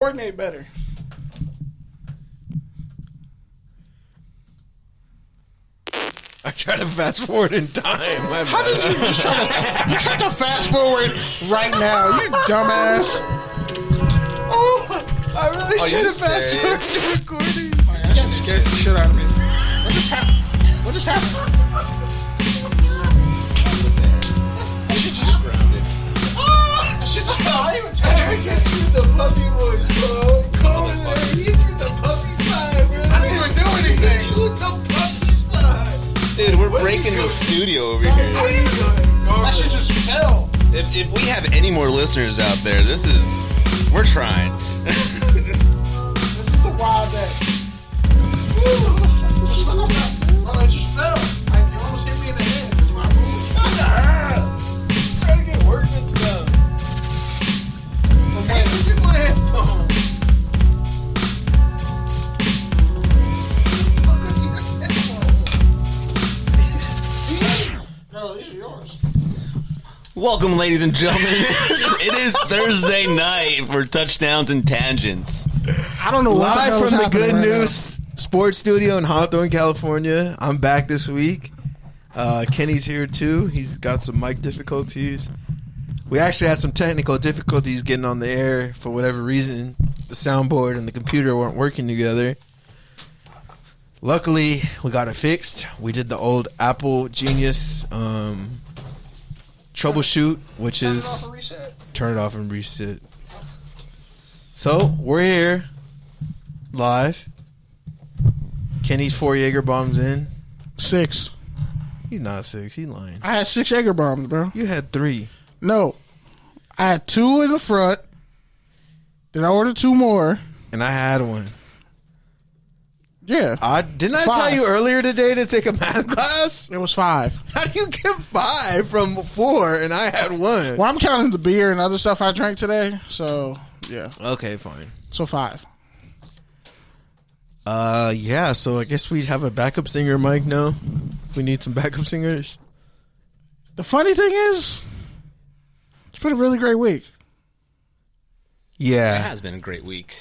Coordinate better. I try to fast forward in time. How did you just try to fast forward right now? You dumbass. Oh, I really should have fast forwarded the recording. You got scared the shit out of me. What just happened? What just happened? That shit just grounded. That shit just I didn't even touch it. Get you the puppy voice, bro. Call it there. He threw the puppy side, bro. I didn't even do anything. He threw the puppy side. Dude, we're breaking the studio over here. That shit just fell. If we have any more listeners out there, we're trying. This is a wild day. Bro, it just fell. You almost hit me in the head. Trying to get workman stuff. Hey, what's in my headphones? Look at your headphones. No, these are yours. Welcome, ladies and gentlemen. It is Thursday night for Touchdowns and Tangents. I don't know what Live from the Good right News Sports Studio in Hawthorne, California. I'm back this week. Kenny's here too. He's got some mic difficulties. We actually had some technical difficulties getting on the air for whatever reason. The soundboard and the computer weren't working together. Luckily, we got it fixed. We did the old Apple Genius troubleshoot, which is turn it off and reset. So we're here live. Kenny's 4 Jaeger bombs in. 6. He's not 6. He's lying. I had 6 Jaeger bombs, bro. You had 3. No. I had 2 in the front. Then I ordered 2 more. And I had 1. Yeah. Didn't I 5. tell you earlier today to take a math class? It was 5. How do you get 5 from 4 and I had 1? Well, I'm counting the beer and other stuff I drank today. So, yeah. Okay, fine. So 5. Yeah, so I guess we have a backup singer, Mike, now. If we need some backup singers. The funny thing is, it's been a really great week. Yeah. It has been a great week.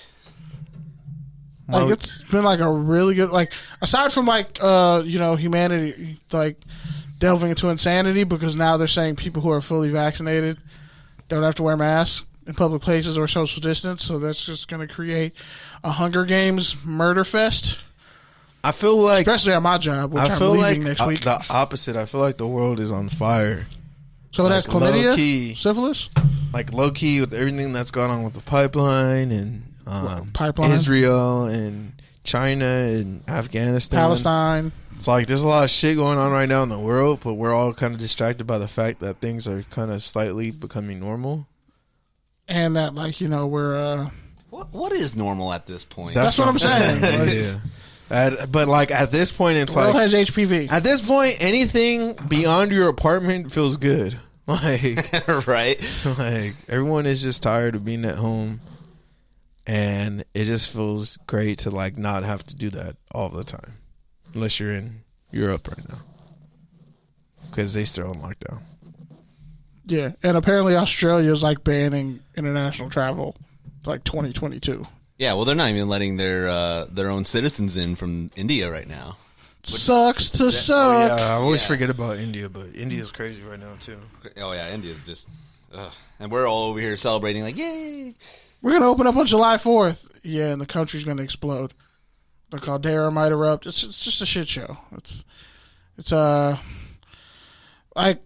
Like, it's been like a really good, like, aside from like, humanity, like, delving into insanity because now they're saying people who are fully vaccinated don't have to wear masks in public places or social distance. So that's just going to create a Hunger Games murder fest. I feel like, especially at my job, which I I'm feel leaving like next week. The opposite. I feel like the world is on fire. So like that's chlamydia, low-key, syphilis? Like low key with everything that's gone on with the pipeline and pipeline? Israel and China and Afghanistan. Palestine. It's like there's a lot of shit going on right now in the world, but we're all kind of distracted by the fact that things are kind of slightly becoming normal. And that, like, we're... What is normal at this point? That's what I'm saying. Like, yeah. But like at this point, it's the world like has HPV. At this point, anything beyond your apartment feels good. Like right? Like everyone is just tired of being at home, and it just feels great to like not have to do that all the time, unless you're in Europe right now, because they still on lockdown. Yeah, and apparently Australia is like banning international travel, like 2022. Yeah, well, they're not even letting their own citizens in from India right now. Sucks to suck. Oh, yeah, I always forget about India, but India's crazy right now too. Oh yeah, India's just, and we're all over here celebrating like, yay! We're gonna open up on July 4th. Yeah, and the country's gonna explode. The caldera might erupt. It's just a shit show. It's like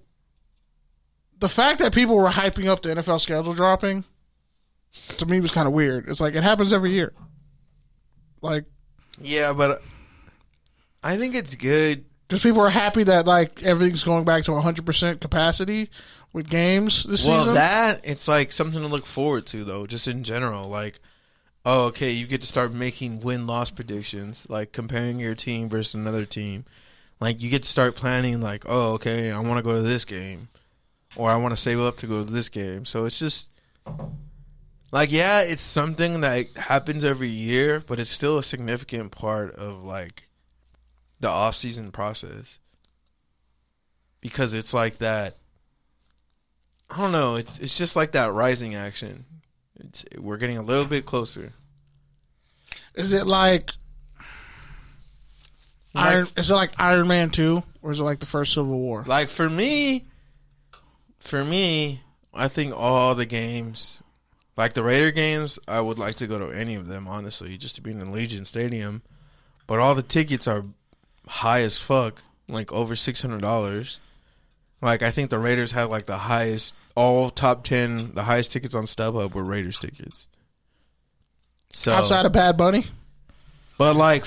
the fact that people were hyping up the NFL schedule dropping. To me, was kind of weird. It's like it happens every year. Like, yeah, but I think it's good because people are happy that like everything's going back to 100% capacity with games this season. That it's like something to look forward to, though. Just in general, like, oh, okay, you get to start making win-loss predictions, like comparing your team versus another team. Like, you get to start planning, like, oh, okay, I want to go to this game, or I want to save up to go to this game. So it's just. Like, yeah, it's something that happens every year, but it's still a significant part of, like, the off-season process. Because it's like that, I don't know, it's just like that rising action. We're getting a little bit closer. Is it like Is it like Iron Man 2, or is it like the first Civil War? Like for me, I think all the games, like the Raider games, I would like to go to any of them, honestly, just to be in Allegiant Stadium. But all the tickets are high as fuck, like over $600. Like I think the Raiders had like the highest, all top 10, the highest tickets on StubHub were Raiders tickets. So outside of Bad Bunny? But like,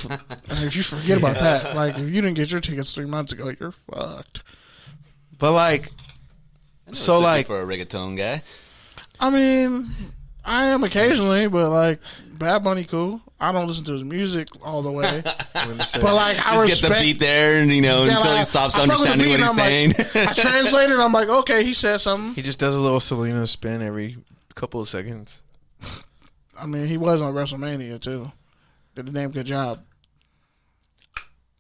if you forget about that, like if you didn't get your tickets 3 months ago, you're fucked. But like, so like for a reggaeton guy, I mean, I am occasionally, but like Bad Bunny, cool. I don't listen to his music all the way, but like I just respect, get the beat there, and until he stops understanding what he's saying. I translate it. I'm like, okay, he said something. He just does a little Selena spin every couple of seconds. I mean, he was on WrestleMania too. Did a damn good job.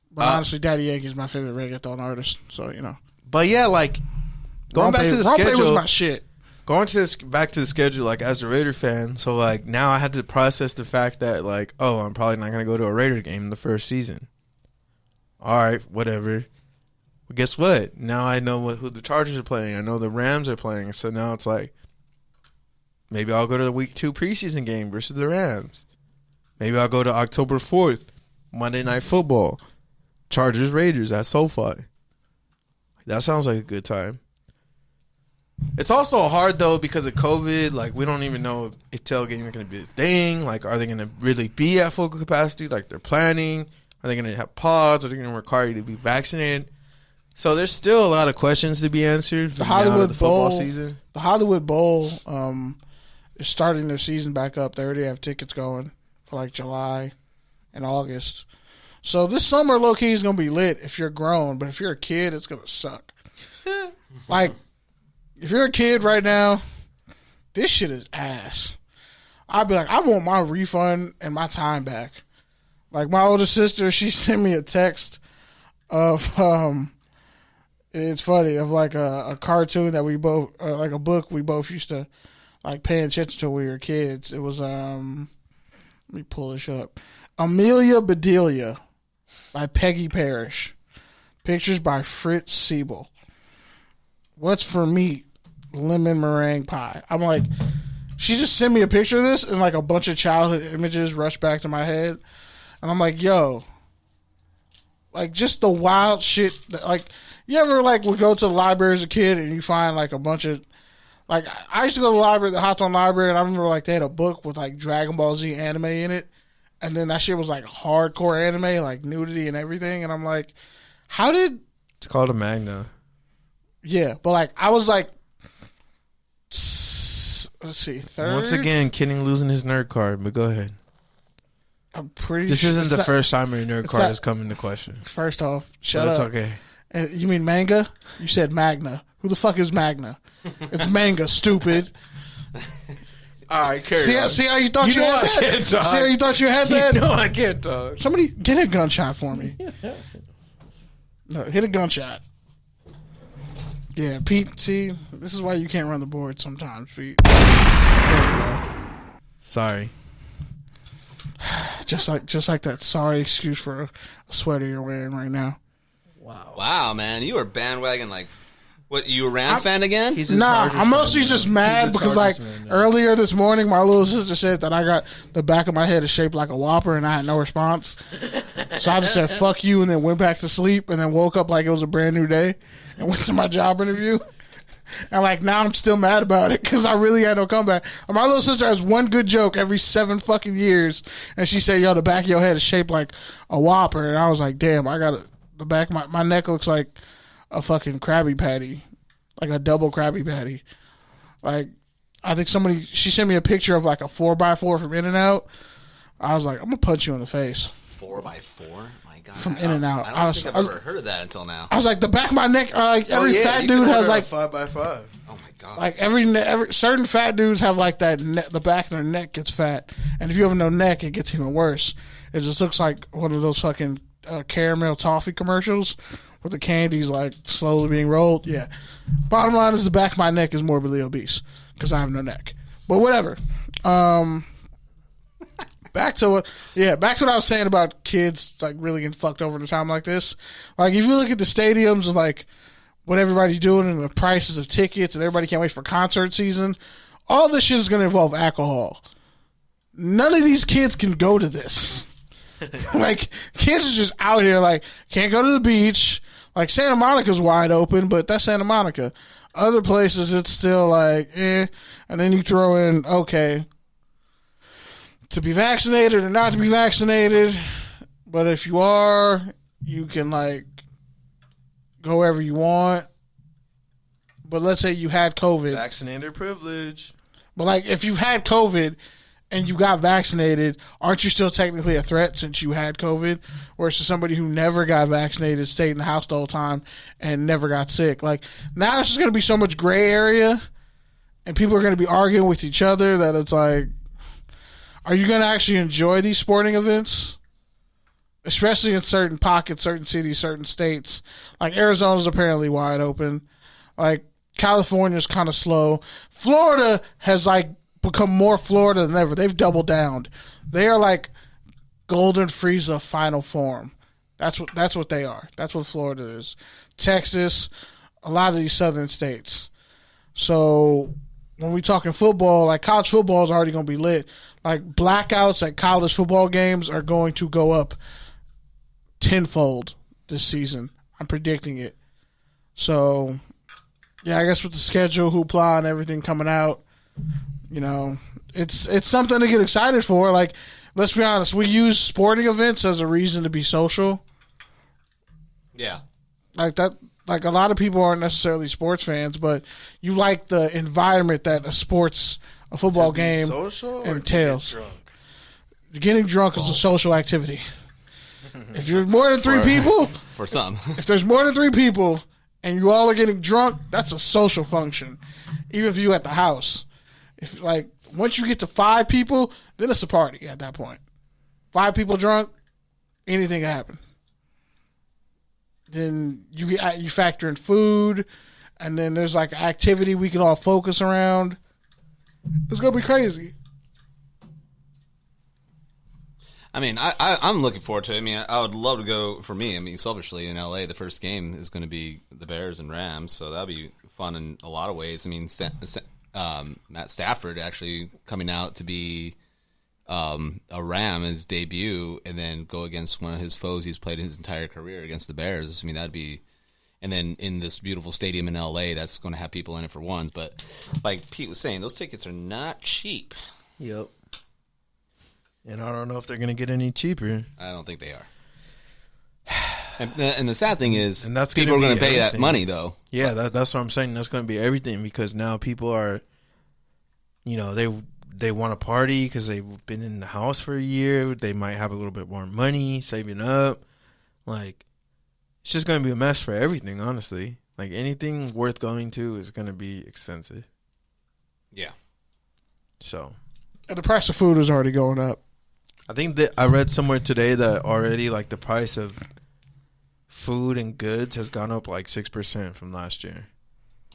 But honestly, Daddy Yankee is my favorite reggaeton artist, so But yeah, like going back to the schedule was my shit. Going to back to the schedule, like as a Raider fan, so like now I had to process the fact that like, oh, I'm probably not gonna go to a Raider game in the first season. All right, whatever. But guess what? Now I know who the Chargers are playing. I know the Rams are playing. So now it's like, maybe I'll go to the Week 2 preseason game versus the Rams. Maybe I'll go to October 4th, Monday Night Football, Chargers Raiders at SoFi. That sounds like a good time. It's also hard though because of COVID. Like we don't even know if tailgating is going to be a thing. Like, are they going to really be at full capacity? Like they're planning. Are they going to have pods? Are they going to require you to be vaccinated? So there's still a lot of questions to be answered. The Hollywood football Bowl season. The Hollywood Bowl is starting their season back up. They already have tickets going for like July and August. So this summer, low key, is gonna be lit if you're grown, but if you're a kid, it's gonna suck. Like, if you're a kid right now, this shit is ass. I'd be like, I want my refund and my time back. Like my older sister, she sent me a text of it's funny, of like a cartoon that we both like a book we both used to like pay attention to when we were kids. It was let me pull this up. Amelia Bedelia by Peggy Parrish. Pictures by Fritz Siebel. What's for meat? Lemon meringue pie. I'm like, she just sent me a picture of this and like a bunch of childhood images rushed back to my head. And I'm like, yo, like just the wild shit that, like, you ever like would go to the library as a kid and you find like a bunch of, like, I used to go to the library, the Hawthorne Library, and I remember like they had a book with like Dragon Ball Z anime in it. And then that shit was like hardcore anime, like nudity and everything. And I'm like, how did... It's called a Magna. Yeah, but like I was like, let's see, third? Once again, Kenny losing his nerd card, but go ahead. I'm pretty This sure... isn't the first time your nerd card has come into question. First off, shut But up. it's okay. You mean manga? You said Magna. Who the fuck is Magna? It's manga, stupid. All right, carry on. See how you thought you had that? See how you thought you had that? No, I can't talk. Somebody get a gunshot for me. No, hit a gunshot. Yeah, Pete, see, this is why you can't run the board sometimes, Pete. There you go. Sorry. Just like that sorry excuse for a sweater you're wearing right now. Wow, man, you were bandwagon like. What, you a Rams fan again? Nah, I'm mostly just mad because, like, earlier this morning, my little sister said that I got the back of my head is shaped like a Whopper, and I had no response. So I just said, fuck you, and then went back to sleep, and then woke up like it was a brand new day, and went to my job interview. And, like, now I'm still mad about it because I really had no comeback. My little sister has one good joke every 7 fucking years, and she said, yo, the back of your head is shaped like a Whopper. And I was like, damn, I got the back of my neck looks like a fucking Krabby Patty, like a double Krabby Patty. Like, I think she sent me a picture of like a 4x4 from In-N-Out. I was like, I'm gonna punch you in the face. 4x4? My God. From In-N-Out. I don't think I've ever heard of that until now. I was like, the back of my neck, like every fat dude has like 5x5. Oh my God. Like every certain fat dudes have like that the back of their neck gets fat, and if you have no neck, it gets even worse. It just looks like one of those fucking caramel toffee commercials. With the candies like slowly being rolled. Yeah. Bottom line is the back of my neck is morbidly obese because I have no neck. But whatever. Back to what I was saying about kids like really getting fucked over at a time like this. Like if you look at the stadiums and like what everybody's doing and the prices of tickets and everybody can't wait for concert season, all this shit is going to involve alcohol. None of these kids can go to this. Like kids are just out here like can't go to the beach. Like Santa Monica's wide open, but that's Santa Monica. Other places it's still like and then you throw in okay. To be vaccinated or not to be vaccinated, but if you are, you can like go wherever you want. But let's say you had COVID. Vaccinator privilege. But like if you've had COVID and you got vaccinated, aren't you still technically a threat since you had COVID? Versus somebody who never got vaccinated, stayed in the house the whole time, and never got sick. Like now it's just going to be so much gray area, and people are going to be arguing with each other that it's like, are you going to actually enjoy these sporting events? Especially in certain pockets, certain cities, certain states. Like Arizona's apparently wide open. Like California's kind of slow. Florida has like become more Florida than ever. They've doubled down. They are like Golden Frieza final form. That's what they are. That's what Florida is. Texas, a lot of these southern states. So when we talking football, like college football is already going to be lit. Like blackouts at college football games are going to go up tenfold this season. I'm predicting it. So, yeah, I guess with the schedule, hoopla, and everything coming out, you know, it's something to get excited for. Like, let's be honest, we use sporting events as a reason to be social. Yeah. Like that. Like a lot of people aren't necessarily sports fans, but you like the environment that a football game entails. Getting drunk is a social activity. If you're more than three people, for some, if there's more than 3 people and you all are getting drunk, that's a social function. Even if you at the house, if like once you get to 5 people, then it's a party at that point. 5 people drunk, anything can happen. Then you factor in food, and then there's like an activity we can all focus around. It's gonna be crazy. I mean, I'm looking forward to it. I mean, I would love to go. For me, I mean, selfishly in LA, the first game is going to be the Bears and Rams, so that'll be fun in a lot of ways. I mean, Matt Stafford actually coming out to be a Ram his debut, and then go against one of his foes he's played his entire career against the Bears. I mean, that'd be, and then in this beautiful stadium in LA, that's going to have people in it for ones. But like Pete was saying, those tickets are not cheap. Yep. And I don't know if they're going to get any cheaper. I don't think they are. And the sad thing is, and that's people are going to pay everything. that money, though. Yeah, that's what I'm saying. That's going to be everything, because now people are, you know, they want to party because they've been in the house for a year. They might have a little bit more money saving up. Like, it's just going to be a mess for everything, honestly. Like, anything worth going to is going to be expensive. Yeah. So. And the price of food is already going up. I think that I read somewhere today that already, like, the price of food and goods has gone up like 6% from last year.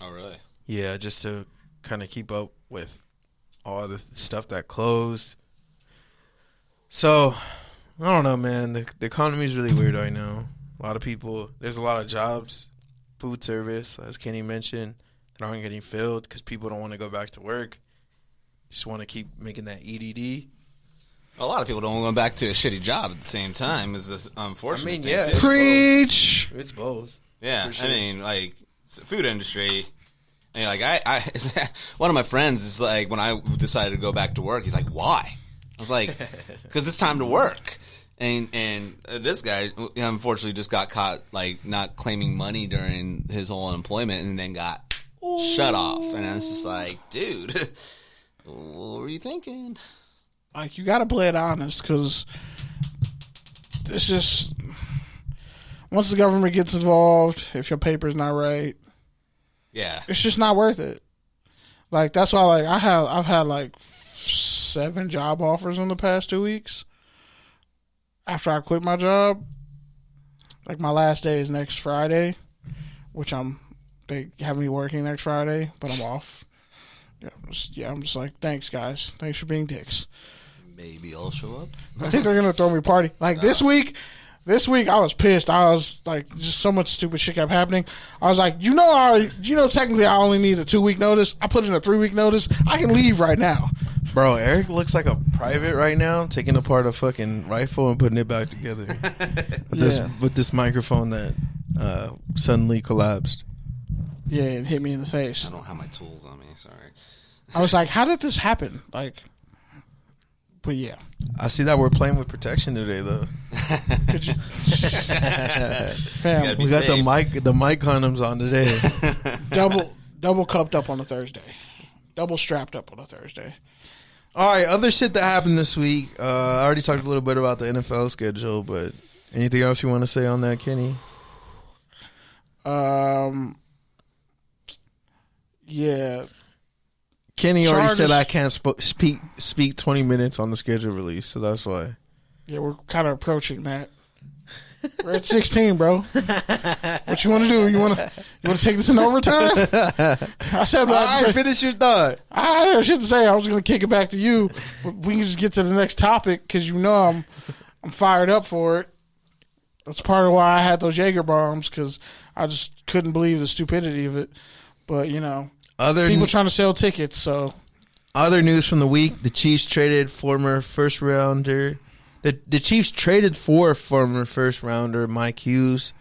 Oh, really? Yeah, just to kind of keep up with all the stuff that closed. So, I don't know, man. The economy is really weird right now. A lot of people, there's a lot of jobs, food service, as Kenny mentioned, that aren't getting filled because people don't want to go back to work. Just want to keep making that EDD. A lot of people don't want to go back to a shitty job at the same time. Is this unfortunate? I mean, thing, yeah, too. it's Preach. both. It's both. Yeah, sure. I mean, like, food industry. And like, I one of my friends is like, when I decided to go back to work, he's like, "Why?" I was like, "Because it's time to work." And this guy, unfortunately, just got caught like not claiming money during his whole unemployment, and then got shut off. And I was just like, "Dude, what were you thinking?" Like, you got to play it honest, because it's just, once the government gets involved, if your paper's not right, yeah, it's just not worth it. Like, that's why, like, I've had like 7 job offers in the past 2 weeks after I quit my job. Like, my last day is next Friday, which they have me working next Friday, but I'm off. I'm just like, thanks, guys. Thanks for being dicks. Maybe I'll show up. I think they're gonna throw me a party. Like this week I was pissed. I was like, just so much stupid shit kept happening. I was like, technically I only need a 2-week notice. I put in a 3-week notice. I can leave right now. Bro, Eric looks like a private right now, taking apart a fucking rifle and putting it back together with this microphone that suddenly collapsed. Yeah, it hit me in the face. I don't have my tools on me. Sorry. I was like, how did this happen? Like, but yeah. I see that we're playing with protection today, though. Fam, we got the mic condoms on today. double cupped up on a Thursday. Double strapped up on a Thursday. All right, other shit that happened this week. I already talked a little bit about the NFL schedule, but anything else you want to say on that, Kenny? Yeah. Kenny already said I can't speak 20 minutes on the schedule release, so that's why. Yeah, we're kind of approaching that. We're at 16, bro. What you want to do? You want to take this in overtime? I said, all right, finish your thought. I had shit to say. I was going to kick it back to you, but we can just get to the next topic because I'm fired up for it. That's part of why I had those Jaeger bombs, because I just couldn't believe the stupidity of it. But people trying to sell tickets. So, other news from the week: the Chiefs traded former first rounder. The Chiefs traded for former first rounder Mike Hughes.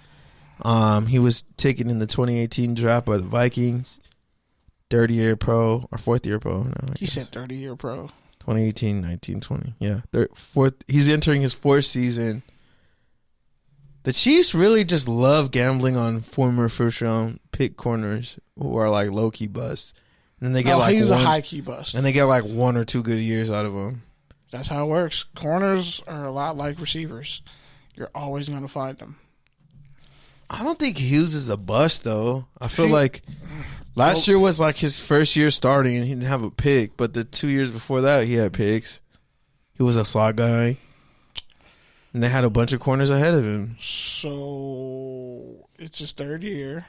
He was taken in the 2018 draft by the Vikings. 30-year pro or 4th-year pro. No, he said 30-year pro. 2018, 19, 20. Yeah, he's entering his 4th season. The Chiefs really just love gambling on former first-round pick corners who are like low-key busts. And then they get he was a high-key bust. And they get like 1 or 2 good years out of them. That's how it works. Corners are a lot like receivers. You're always going to find them. I don't think Hughes is a bust, though. I feel like last year was like his first year starting, and he didn't have a pick. But the 2 years before that, he had picks. He was a slot guy. And they had a bunch of corners ahead of him. So it's his 3rd year.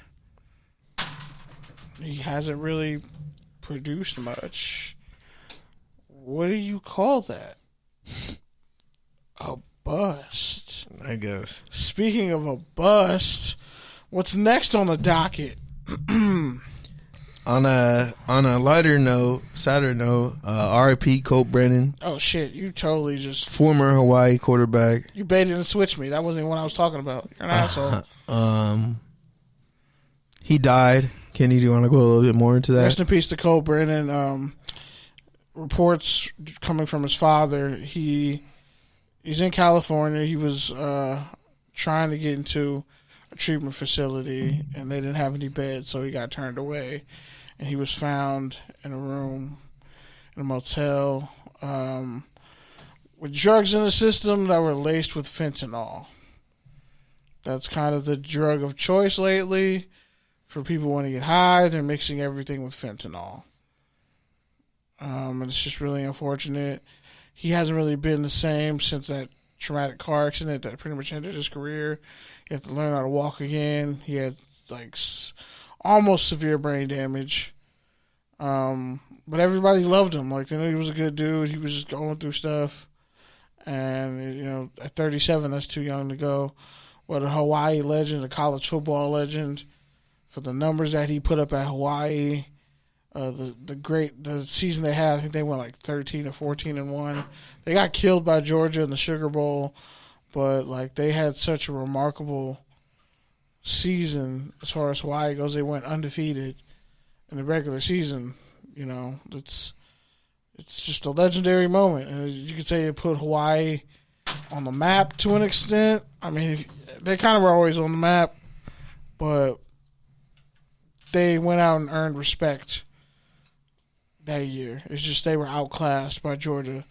He hasn't really produced much. What do you call that? A bust, I guess. Speaking of a bust, what's next on the docket? On a lighter note, sadder note, RIP Colt Brennan. Oh shit! You totally just former Hawaii quarterback. You baited and switched me. That wasn't even what I was talking about. You're an asshole. He died. Kenny, do you want to go a little bit more into that? Rest in peace to Colt Brennan. Reports coming from his father. He's in California. He was trying to get into a treatment facility, and they didn't have any beds, so he got turned away. And he was found in a room in a motel with drugs in the system that were laced with fentanyl. That's kind of the drug of choice lately for people who want to get high. They're mixing everything with fentanyl. And it's just really unfortunate. He hasn't really been the same since that traumatic car accident that pretty much ended his career. He had to learn how to walk again. He had like almost severe brain damage. But everybody loved him. Like, they knew he was a good dude. He was just going through stuff. And, at 37, that's too young to go. What a Hawaii legend, a college football legend. For the numbers that he put up at Hawaii. The season they had, I think they went like 13 or 14-1. They got killed by Georgia in the Sugar Bowl, but like they had such a remarkable season as far as Hawaii goes. They went undefeated in the regular season. It's just a legendary moment, and you could say it put Hawaii on the map to an extent. I mean, they kind of were always on the map, but they went out and earned respect that year. It's just they were outclassed by Georgia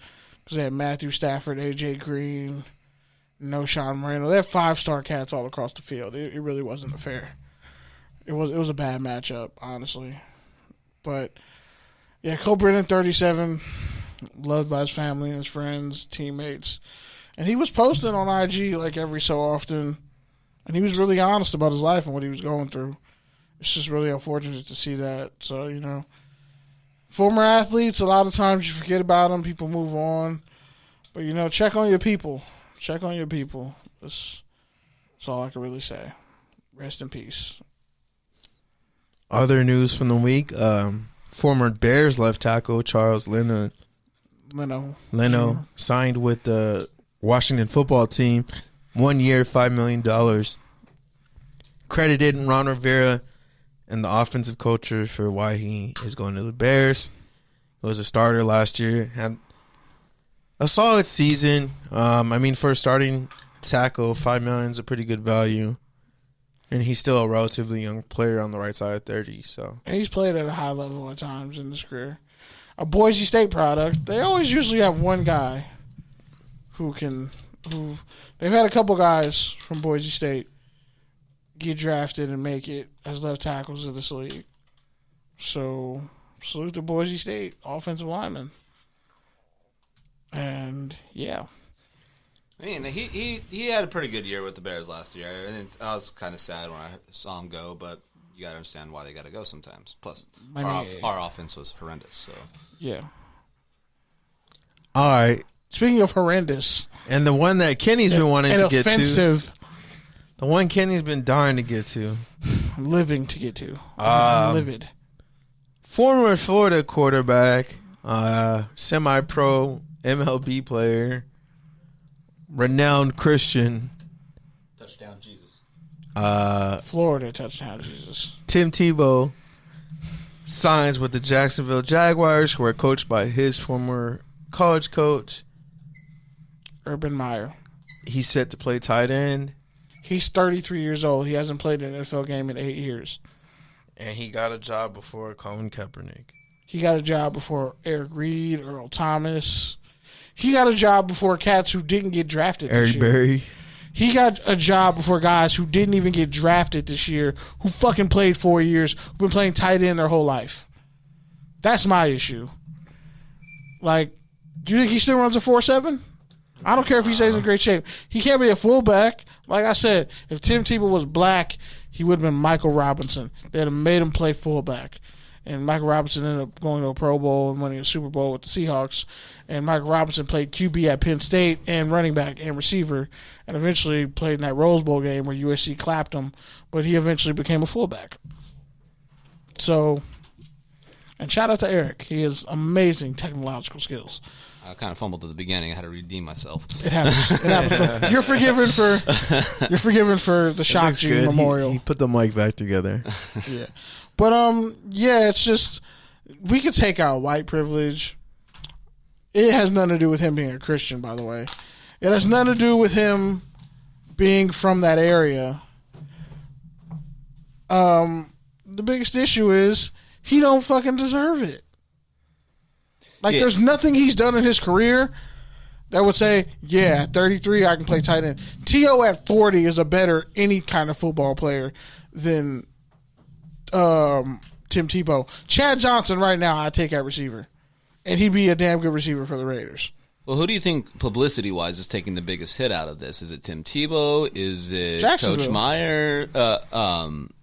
because they had Matthew Stafford, A.J. Green, no Sean Moreno. They had 5-star cats all across the field. It really wasn't fair. It was a bad matchup, honestly. But, yeah, Colt Brennan, 37, loved by his family and his friends, teammates. And he was posting on IG like every so often, and he was really honest about his life and what he was going through. It's just really unfortunate to see that. So, former athletes, a lot of times you forget about them. People move on. But, check on your people. Check on your people. That's all I can really say. Rest in peace. Other news from the week, former Bears left tackle Charles Leno signed with the Washington football team. 1 year, $5 million. Credited Ron Rivera and the offensive coach for why he is going to the Bears. He was a starter last year. Had a solid season. For a starting tackle, $5 million is a pretty good value. And he's still a relatively young player on the right side of 30. So, and he's played at a high level at times in his career. A Boise State product. They always usually have one guy who they've had a couple guys from Boise State get drafted and make it as left tackles of this league. So, salute to Boise State offensive lineman. And yeah. He had a pretty good year with the Bears last year, and I was kind of sad when I saw him go, but you got to understand why they got to go sometimes. Plus, our offense was horrendous. So yeah. All right. Speaking of horrendous, and the one that Kenny's been wanting to get offensive, to, the one Kenny's been dying to get to, living to get to, livid. Former Florida quarterback, semi-pro MLB player. Renowned Christian. Touchdown Jesus. Florida touchdown Jesus. Tim Tebow signs with the Jacksonville Jaguars, who are coached by his former college coach, Urban Meyer. He's set to play tight end. He's 33 years old. He hasn't played an NFL game in 8 years. And he got a job before Colin Kaepernick. He got a job before Eric Reed, Earl Thomas. He got a job before cats who didn't get drafted this year. Eric Berry. He got a job before guys who didn't even get drafted this year, who fucking played 4 years, who've been playing tight end their whole life. That's my issue. Like, do you think he still runs a 4.7? I don't care if he stays in great shape. He can't be a fullback. Like I said, if Tim Tebow was black, he would have been Michael Robinson. They'd have made him play fullback. And Michael Robinson ended up going to a Pro Bowl and winning a Super Bowl with the Seahawks. And Michael Robinson played QB at Penn State and running back and receiver, and eventually played in that Rose Bowl game where USC clapped him. But he eventually became a fullback. So, and shout out to Eric. He has amazing technological skills. I kind of fumbled at the beginning. I had to redeem myself. It happens. It happens. You're forgiven for the Shock G Memorial. He put the mic back together. Yeah. But it's just we could take out white privilege. It has nothing to do with him being a Christian, by the way. It has nothing to do with him being from that area. The biggest issue is he don't fucking deserve it. There's nothing he's done in his career that would say, yeah, at 33 I can play tight end. T.O. at 40 is a better any kind of football player than Tim Tebow. Chad Johnson right now I take at receiver. And he'd be a damn good receiver for the Raiders. Well, who do you think publicity-wise is taking the biggest hit out of this? Is it Tim Tebow? Is it Coach Meyer?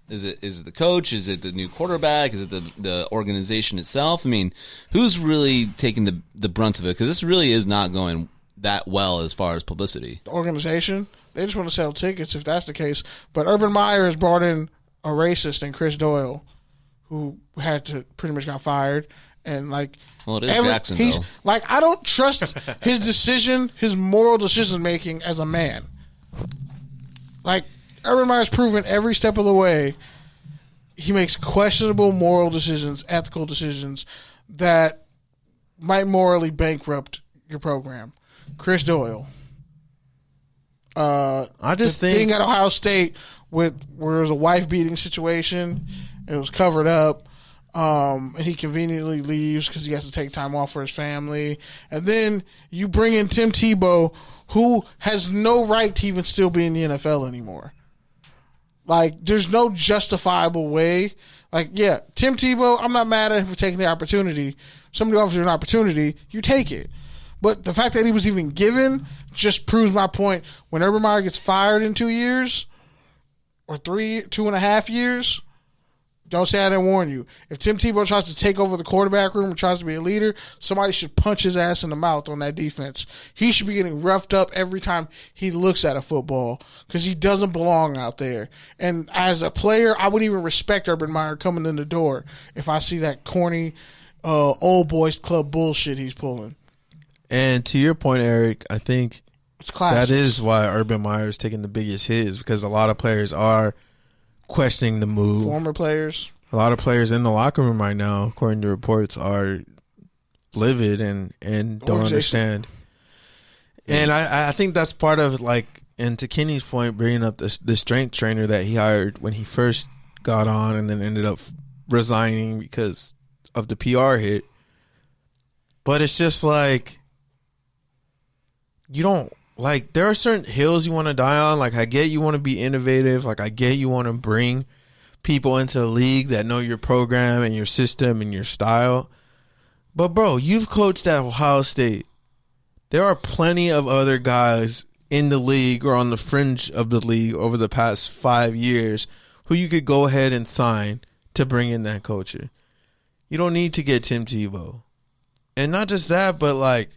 Is it the coach? Is it the new quarterback? Is it the organization itself? I mean, who's really taking the brunt of it? Because this really is not going that well as far as publicity. The organization, they just want to sell tickets if that's the case. But Urban Meyer has brought in a racist in Chris Doyle, who had to pretty much got fired. And it is Jacksonville. I don't trust his moral decision making as a man. Urban Meyer's proven every step of the way he makes questionable moral decisions, ethical decisions that might morally bankrupt your program. Chris Doyle. I just think thing at Ohio State where it was a wife beating situation, it was covered up. And he conveniently leaves because he has to take time off for his family. And then you bring in Tim Tebow, who has no right to even still be in the NFL anymore. There's no justifiable way. Tim Tebow, I'm not mad at him for taking the opportunity. Somebody offers you an opportunity, you take it. But the fact that he was even given just proves my point. When Urban Meyer gets fired in 2 years, or 2.5 years, Don't say I didn't warn you. If Tim Tebow tries to take over the quarterback room and tries to be a leader, somebody should punch his ass in the mouth on that defense. He should be getting roughed up every time he looks at a football because he doesn't belong out there. And as a player, I wouldn't even respect Urban Meyer coming in the door if I see that corny old boys club bullshit he's pulling. And to your point, Eric, I think it's classic. That is why Urban Meyer is taking the biggest hits because a lot of players are questioning the move. Former players. A lot of players in the locker room right now, according to reports, are livid and don't understand. And I think that's part of, like, and to Kenny's point, bringing up the strength trainer that he hired when he first got on and then ended up resigning because of the PR hit. But it's just like, you don't, like, there are certain hills you want to die on. Like, I get you want to be innovative. Like, I get you want to bring people into the league that know your program and your system and your style. But, bro, you've coached at Ohio State. There are plenty of other guys in the league or on the fringe of the league over the past 5 years who you could go ahead and sign to bring in that culture. You don't need to get Tim Tebow. And not just that, but, like,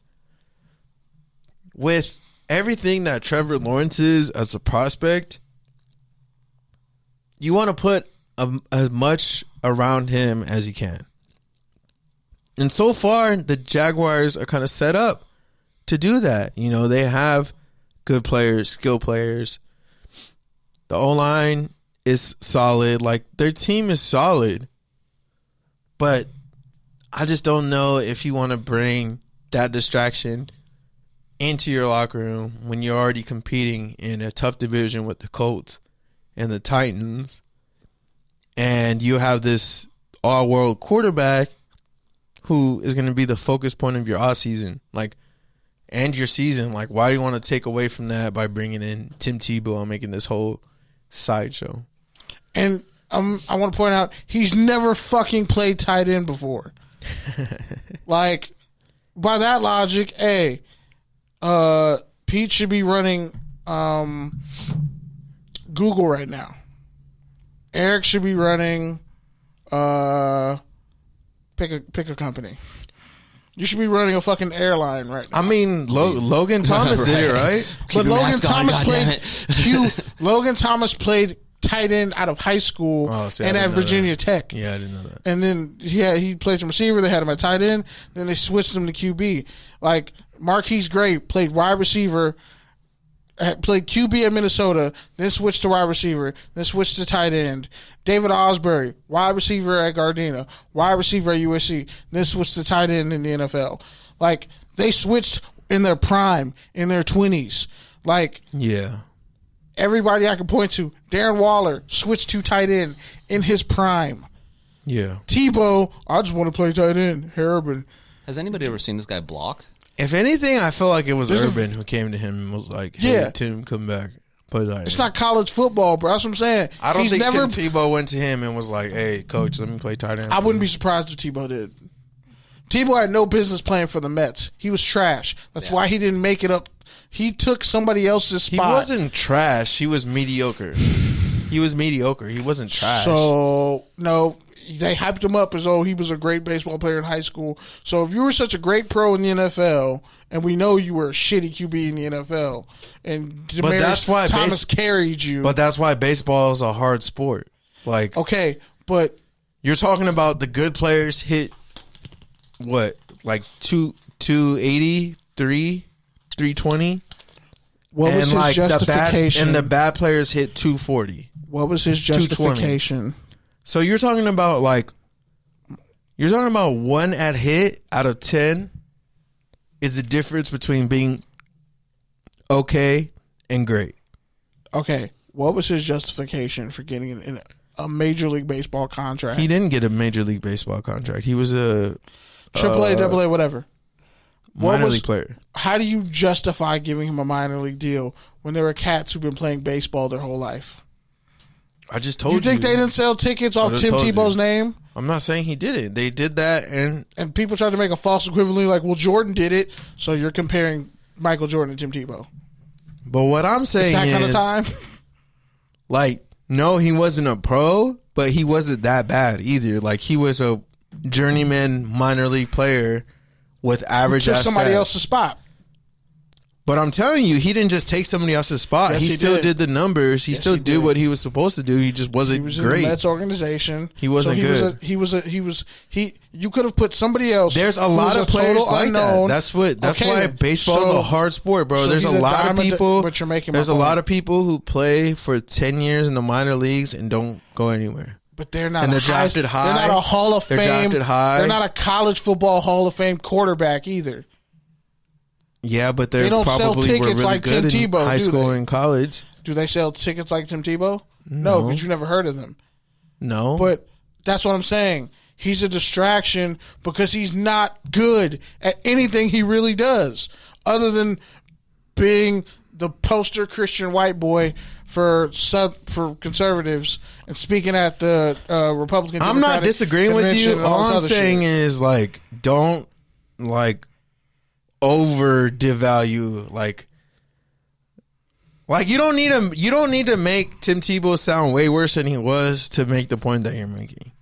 with everything that Trevor Lawrence is as a prospect, you want to put as much around him as you can. And so far, the Jaguars are kind of set up to do that. You know, they have good players, skilled players. The O-line is solid. Like, their team is solid. But I just don't know if you want to bring that distraction into your locker room when you're already competing in a tough division with the Colts and the Titans, and you have this all-world quarterback who is going to be the focus point of your offseason, like, and your season. Like, why do you want to take away from that by bringing in Tim Tebow and making this whole sideshow? And I want to point out, he's never fucking played tight end before. Like, by that logic, Pete should be running Google right now. Eric should be running pick a company. You should be running a fucking airline right now. I mean, Logan Thomas did it, right? But Logan Thomas played tight end out of high school and at Virginia Tech. Yeah, I didn't know that. And then he played some receiver. They had him at tight end. Then they switched him to QB. Like, Marquise Gray played wide receiver, played QB at Minnesota, then switched to wide receiver, then switched to tight end. David Osbury, wide receiver at Gardena, wide receiver at USC, then switched to tight end in the NFL. Like, they switched in their prime, in their 20s. Like, yeah. Everybody I can point to, Darren Waller switched to tight end in his prime. Yeah. Tebow, I just want to play tight end. Urban. Has anybody ever seen this guy block? If anything, I feel like it was Urban who came to him and was like, hey, Tim, come back. It's not college football, bro. That's what I'm saying. I don't think Tim Tebow went to him and was like, hey, coach, let me play tight end. I wouldn't be surprised if Tebow did. Tebow had no business playing for the Mets. He was trash. That's why he didn't make it up. He took somebody else's spot. He wasn't trash. He was mediocre. He wasn't trash. So, no, they hyped him up as though he was a great baseball player in high school. So if you were such a great pro in the NFL, and we know you were a shitty QB in the NFL, and Demaryius Thomas carried you. But that's why baseball is a hard sport. Like, okay, but you're talking about the good players hit what, like 280, 320? What was his justification? And the bad players hit 240. What was his justification? So you're talking about one at hit out of 10 is the difference between being okay and great. Okay, what was his justification for getting a Major League Baseball contract? He didn't get a Major League Baseball contract. He was a AAA, AA, whatever. Minor league player. How do you justify giving him a minor league deal when there are cats who've been playing baseball their whole life? I just told you. You think they didn't sell tickets off Tim Tebow's name? I'm not saying he did it. They did that, and people tried to make a false equivalent, like, well, Jordan did it, so you're comparing Michael Jordan and Tim Tebow. But what I'm saying is, that kind of time? Like, no, he wasn't a pro, but he wasn't that bad either. Like, he was a journeyman minor league player with average. Took somebody else's spot. But I'm telling you, he didn't just take somebody else's spot. Yes, he still did the numbers. He still did what he was supposed to do. He just wasn't great. He was in the Mets organization. He wasn't good. You could have put somebody else. There's a lot of players like unknown. that. That's why baseball is a hard sport, bro. There's a lot of people. But you're making. There's a lot of people who play for 10 years in the minor leagues and don't go anywhere. But they're not. And they're drafted high. They're not a Hall of Fame. They're drafted high. They're not a college football Hall of Fame quarterback either. Yeah, but they don't sell probably tickets were really like good Tim in Tebow, high do school they? and college. Do they sell tickets like Tim Tebow? No, because you never heard of them. No. But that's what I'm saying. He's a distraction because he's not good at anything he really does, other than being the poster Christian white boy for conservatives and speaking at the Republican. I'm not disagreeing with you. All I'm saying is, like, don't, like, over devalue, like you don't need to make Tim Tebow sound way worse than he was to make the point that you're making.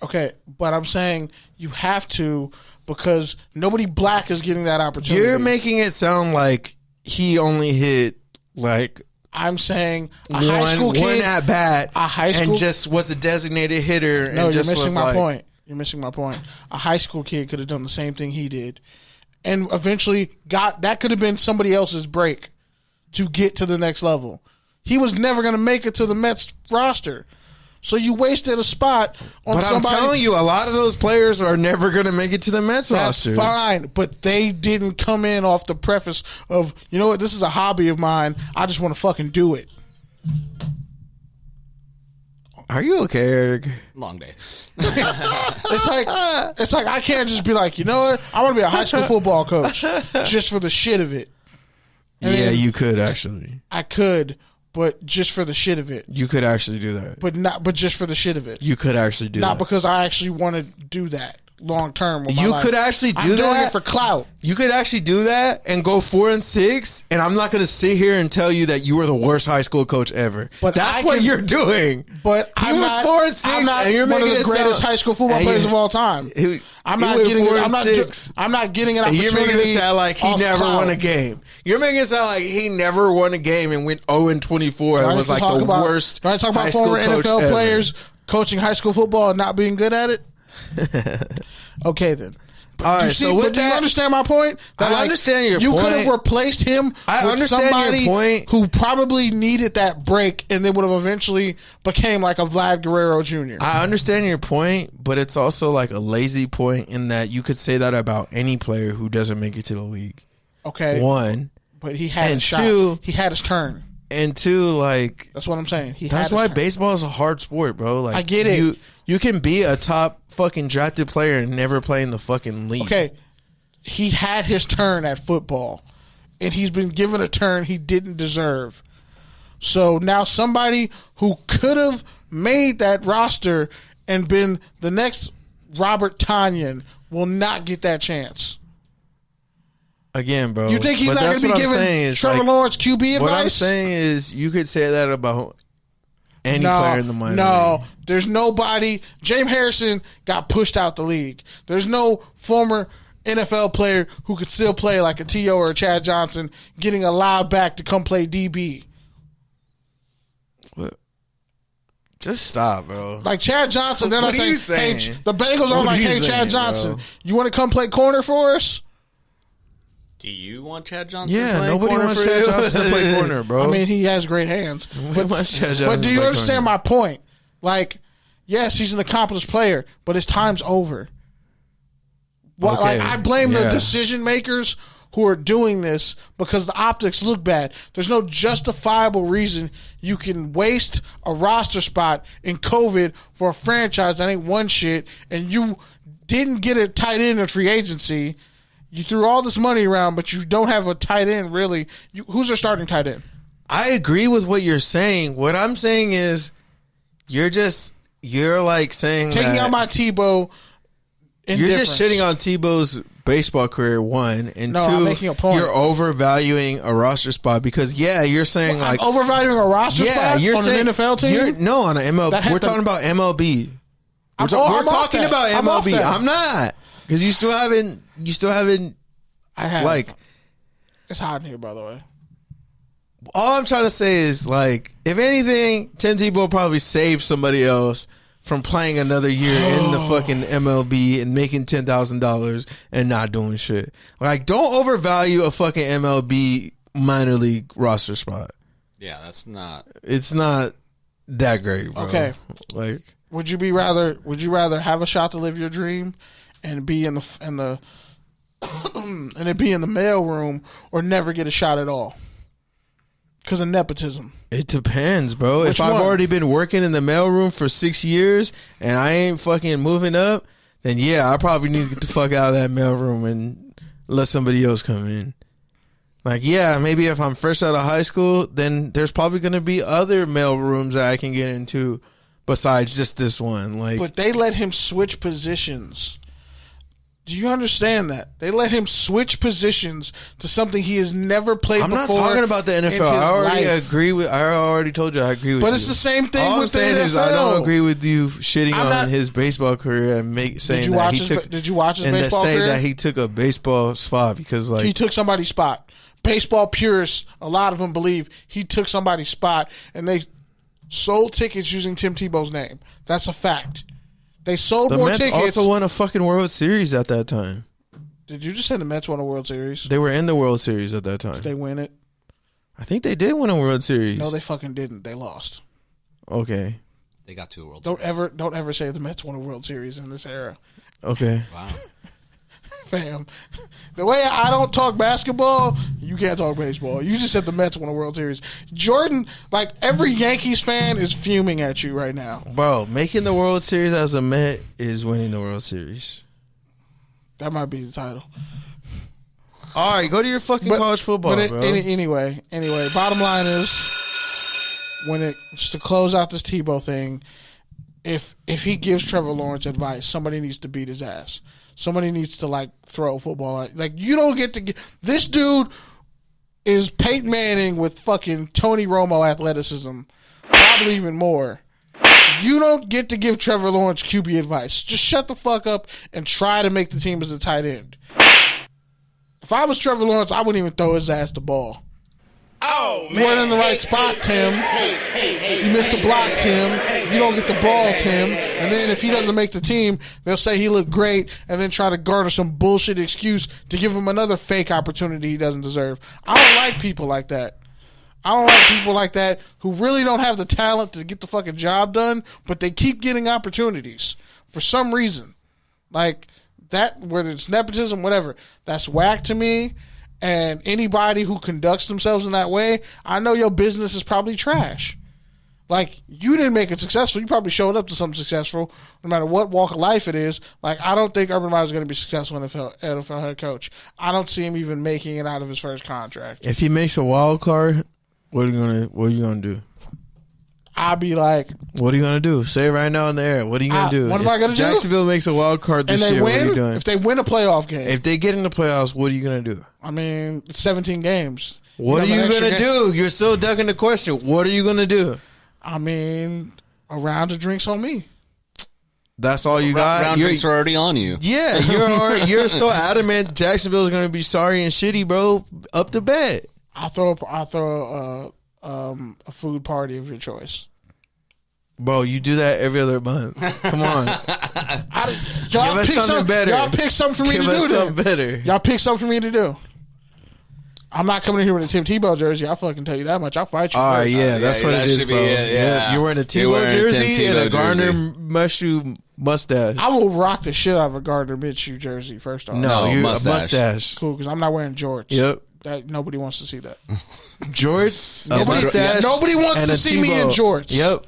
Okay, but I'm saying you have to, because nobody black is getting that opportunity. You're making it sound like he only hit, like, I'm saying high school kid, one at bat, and just was a designated hitter. No, and you're just missing was my like, point. You're missing my point. A high school kid could have done the same thing he did, and eventually that could have been somebody else's break to get to the next level. He was never going to make it to the Mets roster. So you wasted a spot on somebody. But I'm telling you, a lot of those players are never going to make it to the Mets roster. That's fine, but they didn't come in off the preface of, you know what, this is a hobby of mine. I just want to fucking do it. Are you okay, Eric? Long day. It's like I can't just be like, you know what, I want to be a high school football coach just for the shit of it. And yeah, you could actually. I could, but just for the shit of it. You could actually do that. But just for the shit of it. You could actually do that. Not because I actually want to do that long term. You could actually do that. I'm doing it for clout. You could actually do that and go 4-6, and I'm not going to sit here and tell you that you were the worst high school coach ever. But that's what you're doing. But he was 4-6, and you're one making of the greatest high school football players of all time. I'm not getting an opportunity. You're making it sound like he never won a game. You're making it sound like he never won a game and went 0-24 and was like the worst. Can I talk about former NFL players coaching high school football and not being good at it? Okay, then. All right, so do you understand my point? I understand your point. You could have replaced him with somebody who probably needed that break, and they would have eventually became like a Vlad Guerrero Jr. I understand your point, but it's also like a lazy point in that you could say that about any player who doesn't make it to the league. Okay. One. But he had his shot. Two, he had his turn. And two, like, that's what I'm saying. That's why baseball is a hard sport, bro. Like, I get it. You can be a top fucking drafted player and never play in the fucking league. Okay. He had his turn at football, and he's been given a turn he didn't deserve. So now somebody who could have made that roster and been the next Robert Tonyan will not get that chance. Again, bro. You think he's not going to be giving Trevor Lawrence QB advice? What I'm saying is you could say that about any player in the minor league. No, there's nobody. James Harrison got pushed out the league. There's no former NFL player who could still play like a T.O. or a Chad Johnson getting allowed back to come play DB. What? Just stop, bro. Like Chad Johnson, they're not saying, hey, the Bengals are like, hey, Chad Johnson, you want to come play corner for us? Do you want Chad Johnson? Yeah, nobody wants Chad Johnson to play corner, bro. I mean, he has great hands. But do you understand my point? Like, yes, he's an accomplished player, but his time's over. Well, okay. Like, I blame the decision makers who are doing this because the optics look bad. There's no justifiable reason you can waste a roster spot in COVID for a franchise that ain't won shit, and you didn't get a tight end in free agency. You threw all this money around, but you don't have a tight end, really. Who's their starting tight end? I agree with what you're saying. What I'm saying is you're like saying taking out my Tebow. You're just shitting on Tebow's baseball career, one, and No, I'm making two, a point. you're overvaluing a roster spot because you're saying I'm like overvaluing a roster spot you're on saying, an NFL team. No, on an MLB. We're talking about MLB. We're talking about MLB. I'm not because you still haven't. I have. Like, it's hot in here, by the way. all I'm trying to say is, like, if anything, Tim Tebow probably saved somebody else from playing another year in the fucking MLB and making $10,000 and not doing shit. Like, don't overvalue a fucking MLB minor league roster spot. Yeah, that's not. It's not that great, bro. Okay. Like, would you rather have a shot to live your dream and be in the and it be in the mail room, or never get a shot at all because of nepotism? it depends, bro. Which if I've one? already been working in the mailroom for 6 years and I ain't fucking moving up, then I probably need to get the fuck out of that mailroom and let somebody else come in. Like, maybe if I'm fresh out of high school, then there's probably going to be other mail rooms that I can get into besides just this one. Like, But they let him switch positions. Do you understand that? They let him switch positions to something he has never played I'm before. not talking about the NFL. I already told you I agree with you. But it's the same thing All with I'm saying the NFL. is I don't agree with you shitting on his baseball career and saying that he took. Did you watch his and baseball say career? that he took a baseball spot because, like, He took somebody's spot. Baseball purists, a lot of them believe he took somebody's spot, and they sold tickets using Tim Tebow's name. That's a fact. They sold the more Mets tickets. also won a fucking World Series at that time. Did you just say the Mets won a World Series? They were in the World Series at that time. Did they win it? I think they did win a World Series. No, they fucking didn't. They lost. Okay. They got 2 World Don't Series. don't ever say the Mets won a World Series in this era. Okay. Wow. Fam, the way I don't talk basketball, you can't talk baseball. You just said the Mets won a World Series. Jordan, like, every Yankees fan is fuming at you right now. Bro, making the World Series as a Met is winning the World Series. That might be the title. All right, go to your fucking college football, bro. Anyway, bottom line is, just to close out this Tebow thing, if he gives Trevor Lawrence advice, somebody needs to beat his ass. Somebody needs to, like, throw a football. Like, you don't get to get... This dude is Peyton Manning with fucking Tony Romo athleticism. Probably even more. You don't get to give Trevor Lawrence QB advice. Just shut the fuck up and try to make the team as a tight end. If I was Trevor Lawrence, I wouldn't even throw his ass the ball. Oh, man. You weren't in the right spot, Tim. You missed the block, Tim. You don't get the ball, Tim. And then if he doesn't make the team, they'll say he looked great and then try to garner some bullshit excuse to give him another fake opportunity he doesn't deserve. I don't like people like that. I don't like people like that who really don't have the talent to get the fucking job done, but they keep getting opportunities for some reason. Like that, whether it's nepotism, whatever, that's whack to me. And anybody who conducts themselves in that way, I know your business is probably trash. Like, you didn't make it successful. You probably showed up to something successful, no matter what walk of life it is. Like, I don't think Urban Meyer is going to be successful in NFL head coach. I don't see him even making it out of his first contract. If he makes a wild card, what are you gonna do? I'll be like, what are you gonna do? Say it right now in the air. What are you gonna do? What am I gonna do? Jacksonville makes a wild card this and they year. win, what are you doing? if they win a playoff game, If they get in the playoffs, what are you gonna do? I mean, it's 17 games. What are you gonna do? You're still ducking the question. What are you gonna do? I mean, a round of drinks on me. That's all you got. Round drinks are already on you. Yeah, you're so adamant. Jacksonville's gonna be sorry and shitty, bro. Up to bed. I'll throw a food party of your choice. Bro, you do that every other month. Come on. Y'all pick something better. Y'all pick something for me to do. Give us something better. Y'all pick something for me to do. I'm not coming in here with a Tim Tebow jersey. I'll fucking tell you that much. I'll fight you. All right, that's what it is, bro. Yeah. You're wearing a Tebow jersey and a Gardner Minshew mustache. I will rock the shit out of a Gardner Minshew jersey. First off, No, you mustache. a mustache. Cool, because I'm not wearing jorts. Yep. That nobody wants to see that. Jorts, a mustache. Nobody wants and to a see me in Tebow. jorts. Yep.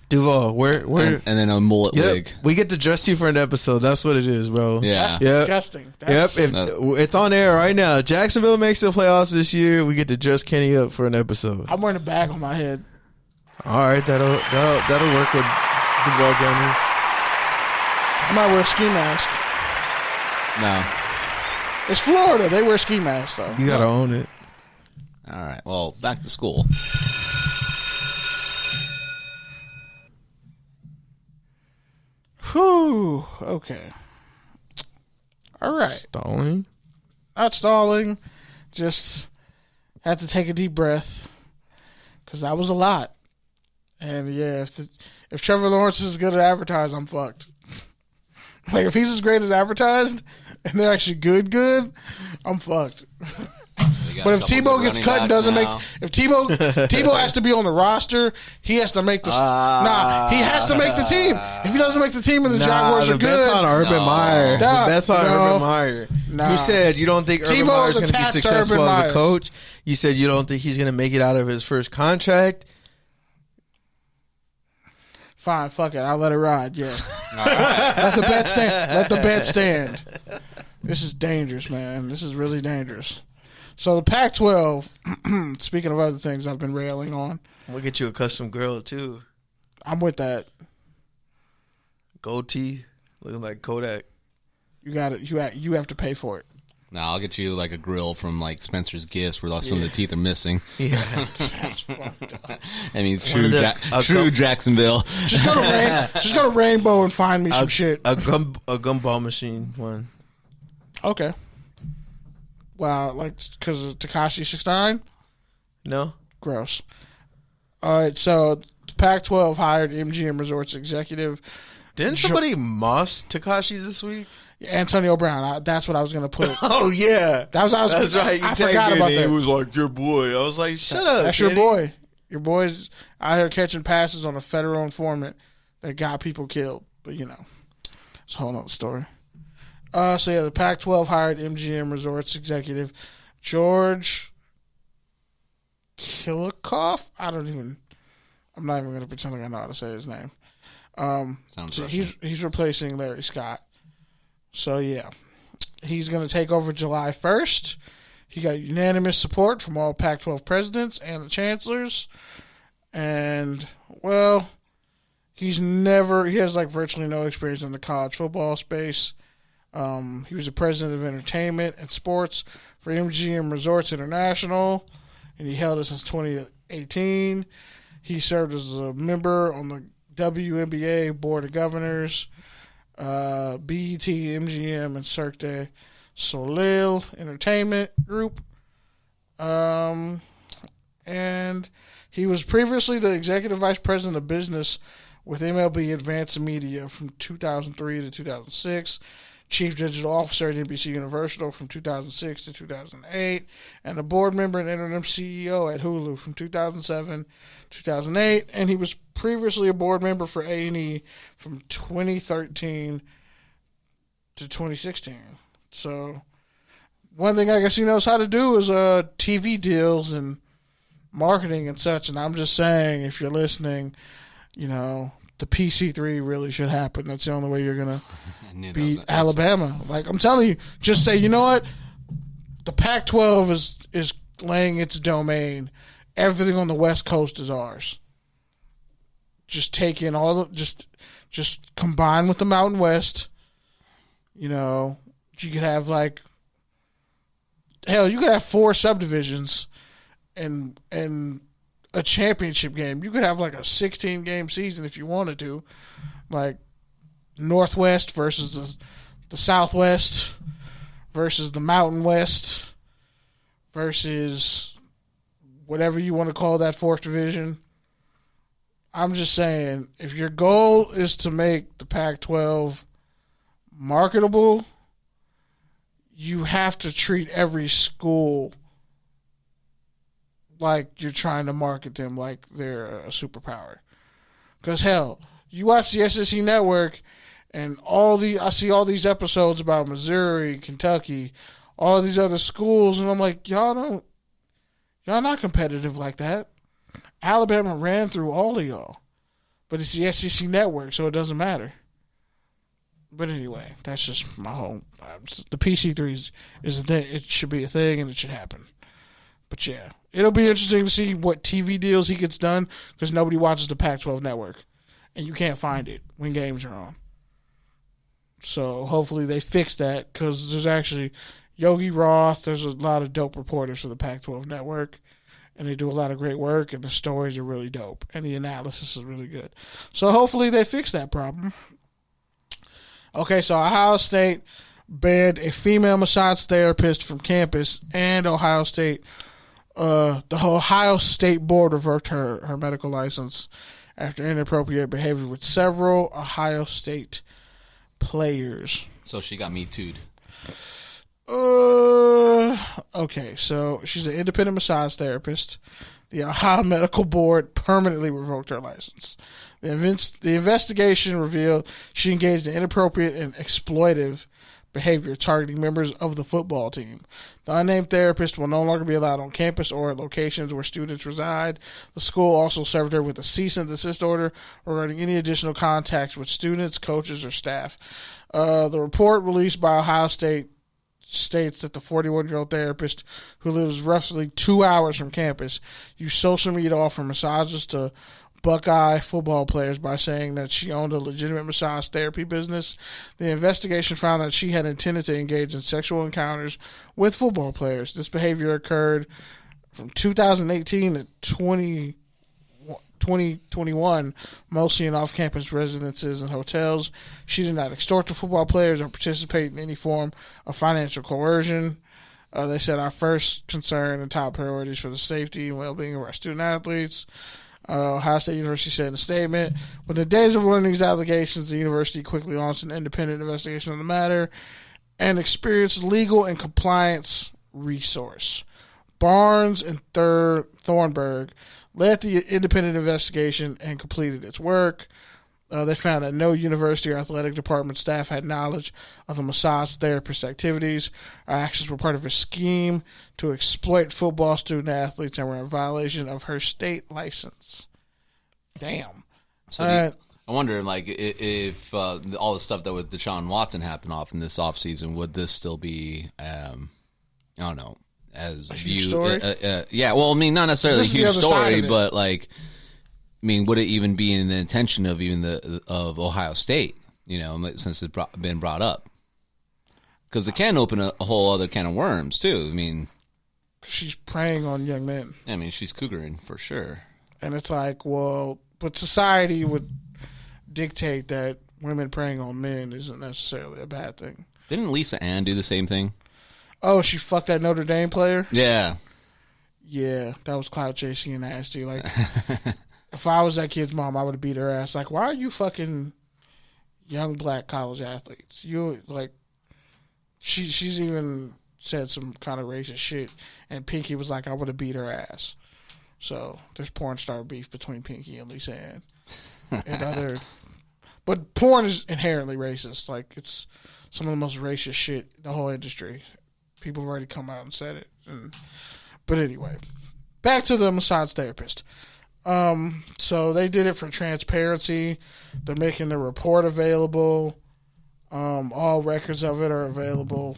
Duval, where And then a mullet wig. We get to dress you for an episode. That's what it is, bro. Yeah. Disgusting. That's, It's on air right now. Jacksonville makes the playoffs this year. We get to dress Kenny up for an episode. I'm wearing a bag on my head. All right, that'll work with Duval Gunner. I might wear a ski mask. No. It's Florida. They wear ski masks, though. You gotta own it. All right. Well, back to school. Whew. Okay. All right. Stalling. Not stalling. Just had to take a deep breath because that was a lot. And yeah, if Trevor Lawrence is as good at advertised, I'm fucked. Like if he's as great as advertised and they're actually good, I'm fucked. But if Tebow gets cut and doesn't make, if Tebow has to be on the roster, he has to make the. He has to make the team. If he doesn't make the team and the Jaguars are good, the bet's on Urban Meyer. The bet's on Urban Meyer. You said you don't think Urban Meyer's going to be successful as a coach. You said you don't think he's going to make it out of his first contract. Fine, fuck it. I'll let it ride. Yeah. All right. Let the bet stand. Let the bet stand. This is dangerous, man. This is really dangerous. So the Pac-12, speaking of other things I've been railing on. We'll get you a custom grill, too. I'm with that. Goatee, looking like Kodak. You got it. You have to pay for it. No, I'll get you like a grill from like Spencer's Gifts where some of the teeth are missing. Yeah. That's fucked up. I mean, true Jacksonville. Just go to Rainbow and find me some shit. A gumball machine one. Okay. Wow, like because of Tekashi 6ix9ine? No. Gross. All right, so Pac-12 hired MGM Resorts executive. Didn't somebody moss Tekashi this week? Antonio Brown. That's what I was going to put. Oh, yeah. That's right. I forgot about that. He was like, your boy. I was like, shut up. That's your boy. Your boy's out here catching passes on a federal informant that got people killed. But, it's a whole nother story. The Pac-12 hired MGM Resorts executive George Kilikoff. I'm not even going to pretend like I know how to say his name. Sounds so Russian. he's replacing Larry Scott. So, yeah. He's going to take over July 1st. He got unanimous support from all Pac-12 presidents and the chancellors. And, well, he has like virtually no experience in the college football space. He was the president of entertainment and sports for MGM Resorts International, and he held it since 2018. He served as a member on the WNBA Board of Governors, BET, MGM, and Cirque du Soleil Entertainment Group. And he was previously the executive vice president of business with MLB Advanced Media from 2003 to 2006. Chief Digital Officer at NBC Universal from 2006 to 2008, and a board member and interim CEO at Hulu from 2007 to 2008, and he was previously a board member for A&E from 2013 to 2016. So one thing I guess he knows how to do is TV deals and marketing and such, and I'm just saying, if you're listening, the PC3 really should happen. That's the only way you're going to beat Alabama. Like, I'm telling you, just say, you know what? The Pac-12 is laying its domain. Everything on the West Coast is ours. Just take in just combine with the Mountain West. You could have you could have 4 subdivisions and a championship game. You could have like a 16-game season if you wanted to. Like Northwest versus the Southwest versus the Mountain West versus whatever you want to call that 4th division. I'm just saying, if your goal is to make the Pac-12 marketable, you have to treat every school like you're trying to market them like they're a superpower. Because, hell, you watch the SEC Network and I see all these episodes about Missouri, Kentucky, all these other schools, and I'm like, y'all not competitive like that. Alabama ran through all of y'all. But it's the SEC Network, so it doesn't matter. But anyway, that's just my whole... the PC3 is a thing. It should be a thing, and it should happen. But yeah, it'll be interesting to see what TV deals he gets done, because nobody watches the Pac-12 network, and you can't find it when games are on. So hopefully they fix that, because there's actually, Yogi Roth. There's a lot of dope reporters for the Pac-12 network, and they do a lot of great work, and the stories are really dope, and the analysis is really good. So hopefully they fix that problem. Okay, so Ohio State banned a female massage therapist from campus, and the Ohio State Board revoked her medical license after inappropriate behavior with several Ohio State players. So she got me too'd. Okay, so she's an independent massage therapist. The Ohio Medical Board permanently revoked her license. The investigation revealed she engaged in inappropriate and exploitive behavior targeting members of the football team. The unnamed therapist will no longer be allowed on campus or at locations where students reside. The school also served her with a cease and desist order regarding any additional contacts with students, coaches, or staff. The report released by Ohio State states that the 41-year-old therapist, who lives roughly 2 hours from campus, used social media to offer massages to Buckeye football players by saying that she owned a legitimate massage therapy business. The investigation found that she had intended to engage in sexual encounters with football players. This behavior occurred from 2018 to 2021, mostly in off-campus residences and hotels. She did not extort the football players or participate in any form of financial coercion. They said our first concern and top priorities for the safety and well-being of our student-athletes. Ohio State University said in a statement, within days of learning these allegations, the university quickly launched an independent investigation on the matter and experienced legal and compliance resource. Barnes and Thornburg led the independent investigation and completed its work. They found that no university or athletic department staff had knowledge of the massage therapist's activities. Our actions were part of a scheme to exploit football student athletes and were in violation of her state license. Damn. So I wonder, like, if all the stuff that with Deshaun Watson happened off in this offseason, would this still be, I don't know, as a viewed? huge story? Yeah, well, I mean, not necessarily a This is the huge other side story, of it. but like, I mean, would it even be in the intention of even of Ohio State? You know, since it's been brought up, because it can open a whole other can of worms too. I mean, She's preying on young men. I mean, she's cougaring for sure. And it's like, well, but society would dictate that women preying on men isn't necessarily a bad thing. Didn't Lisa Ann do the same thing? Oh, she fucked that Notre Dame player? Yeah. Yeah, that was clout chasing and nasty. Like, if I was that kid's mom, I would have beat her ass. Like, why are you fucking young black college athletes? You, like, she's even said some kind of racist shit, and Pinky was like, I would have beat her ass. So there's porn star beef between Pinky and Lisa Ann. And other, but porn is inherently racist. Like, it's some of the most racist shit in the whole industry. People have already come out and said it. But anyway, back to the massage therapist. So they did it for transparency. They're making the report available. All records of it are available.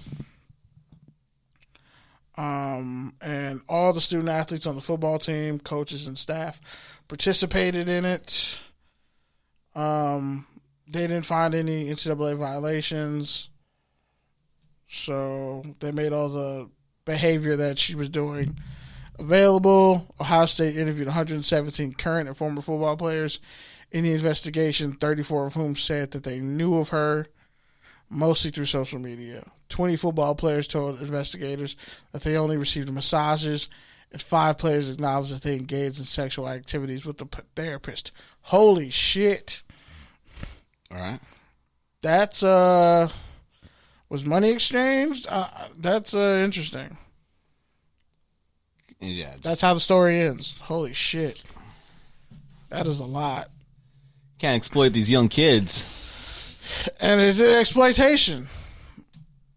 And all the student athletes on the football team, coaches and staff participated in it. They didn't find any NCAA violations. So they made all the behavior that she was doing available. Ohio State interviewed 117 current and former football players in the investigation, 34 of whom said that they knew of her, mostly through social media. 20 football players told investigators that they only received massages, and 5 players acknowledged that they engaged in sexual activities with the therapist. Holy shit. All right. That's, was money exchanged? That's interesting. Yeah, That's how the story ends. Holy shit. That is a lot. can't exploit these young kids. And it's an exploitation.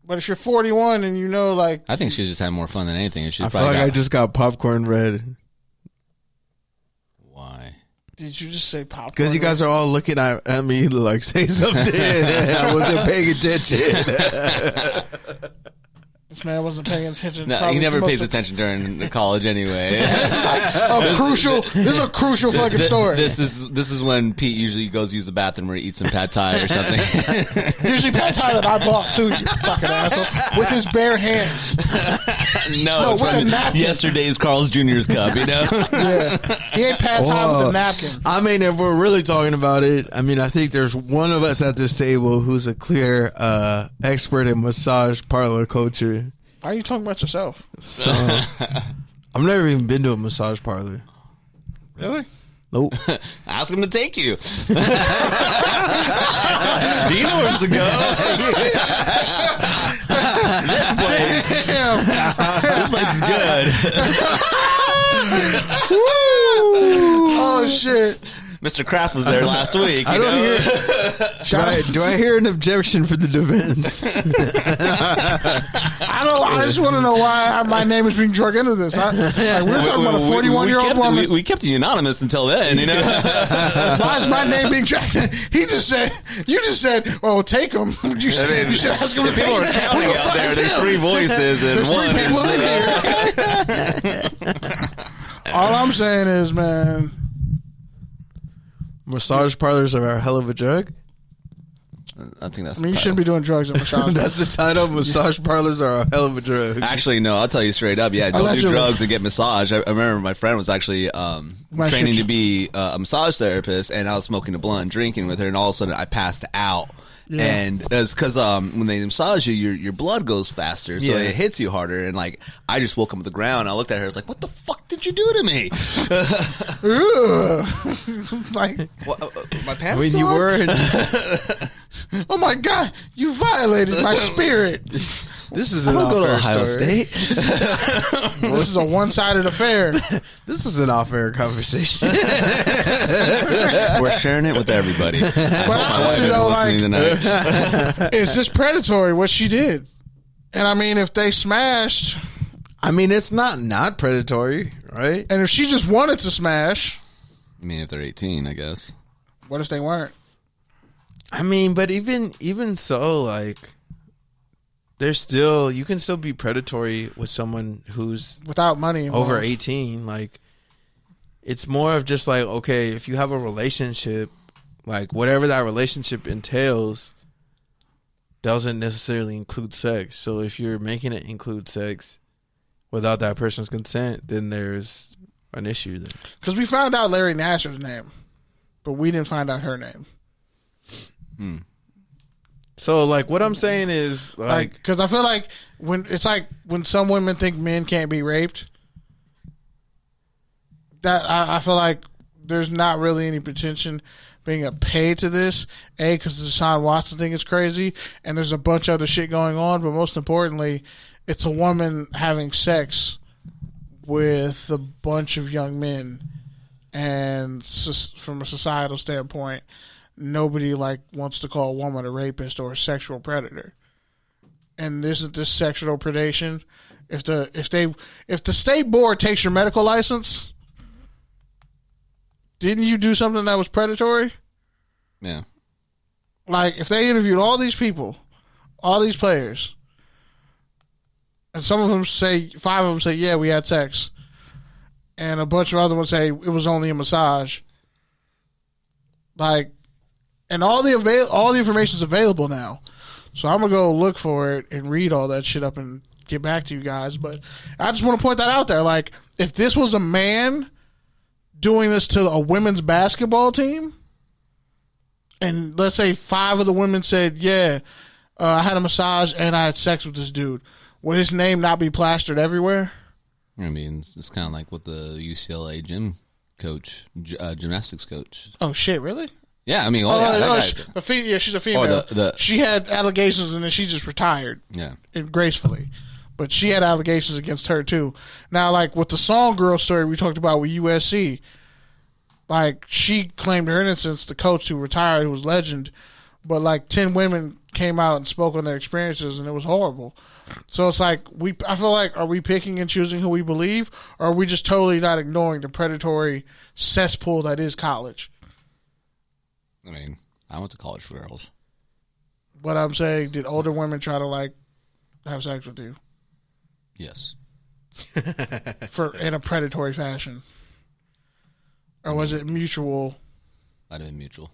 But if you're 41 and you know, like... I think she just had more fun than anything. She's I feel probably like I just got popcorn red. Why? Did you just say popcorn? Because you guys are all looking at me like, say something. I wasn't paying attention. This man wasn't paying attention. No, he never pays attention during the college anyway. This is a crucial fucking story. This is when Pete usually goes use the bathroom or eat some pad thai or something. Usually pad thai that I bought too, you fucking asshole, with his bare hands. No, it's from yesterday's Carl's Jr.'s cup, you know? Yeah, he ain't pad thai with a napkin. I mean, if we're really talking about it, I mean, I think there's one of us at this table who's a clear expert in massage parlor culture. Why are you talking about yourself? So, I've never even been to a massage parlor. Really? Nope. Ask him to take you. He knows to go. This place. This place is good. Oh shit. Mr. Kraft was there last week. I don't hear. Do I hear an objection for the defense? I just want to know why my name is being drug into this. We're talking about a 41-year-old woman. We kept you anonymous until then. You know. Why is my name being dragged? You just said, "Well, take him." You should ask him. People are counting out there. There's three voices and one. Three people in here. All I'm saying is, man. Massage parlors are a hell of a drug. I think that's. I mean, you shouldn't be doing drugs at massage. That's the title. Massage parlors are a hell of a drug. Actually, no. I'll tell you straight up. Yeah, don't do drugs and get massage. I remember my friend was actually training to be a massage therapist, and I was smoking a blunt and drinking with her, and all of a sudden I passed out. Yeah. And it's because when they massage you, your blood goes faster, so it hits you harder. And like, I just woke up on the ground. I looked at her. I was like, "What the fuck did you do to me?" Like, my pants. When you were. Oh my god! You violated my spirit. This is an off-air Ohio State. This is a one-sided affair. This is an off-air conversation. We're sharing it with everybody. But honestly, though, like, it's just predatory what she did. And I mean, if they smashed, I mean, it's not predatory, right? And if she just wanted to smash, I mean, if they're 18, I guess. What if they weren't? I mean, but even so, like. You can still be predatory with someone who's without money involved. Over 18. Like, it's more of just like, okay, if you have a relationship, like whatever that relationship entails doesn't necessarily include sex. So if you're making it include sex without that person's consent, then there's an issue there. Because we found out Larry Nassar's name, but we didn't find out her name. So, like, what I'm saying is, like... Because I feel like when some women think men can't be raped, that I feel like there's not really any pretension being paid to this. A, because the Deshaun Watson thing is crazy, and there's a bunch of other shit going on, but most importantly, it's a woman having sex with a bunch of young men, and from a societal standpoint... Nobody wants to call a woman a rapist or a sexual predator. And isn't this sexual predation? If the state board takes your medical license, didn't you do something that was predatory? Yeah. Like if they interviewed all these people, all these players, and some of them say 5 of them say, yeah, we had sex, and a bunch of other ones say it was only a massage. Like. And all the information is available now, so I'm gonna go look for it and read all that shit up and get back to you guys. But I just want to point that out there. Like, if this was a man doing this to a women's basketball team, and let's say 5 of the women said, "Yeah, I had a massage and I had sex with this dude," would his name not be plastered everywhere? I mean, it's kind of like with the UCLA gymnastics coach. Oh shit! Really? Yeah, I mean, she's a female. She had allegations, and then she just retired. Yeah, gracefully, but she had allegations against her too. Now, like with the Song Girl story we talked about with USC, like she claimed her innocence. The coach who retired, who was legend, but like 10 women came out and spoke on their experiences, and it was horrible. So it's like I feel like, are we picking and choosing who we believe, or are we just totally not ignoring the predatory cesspool that is college? I mean, I went to college for girls. But I'm saying, did older women try to have sex with you? Yes. in a predatory fashion, or was it mutual? Might have been mutual.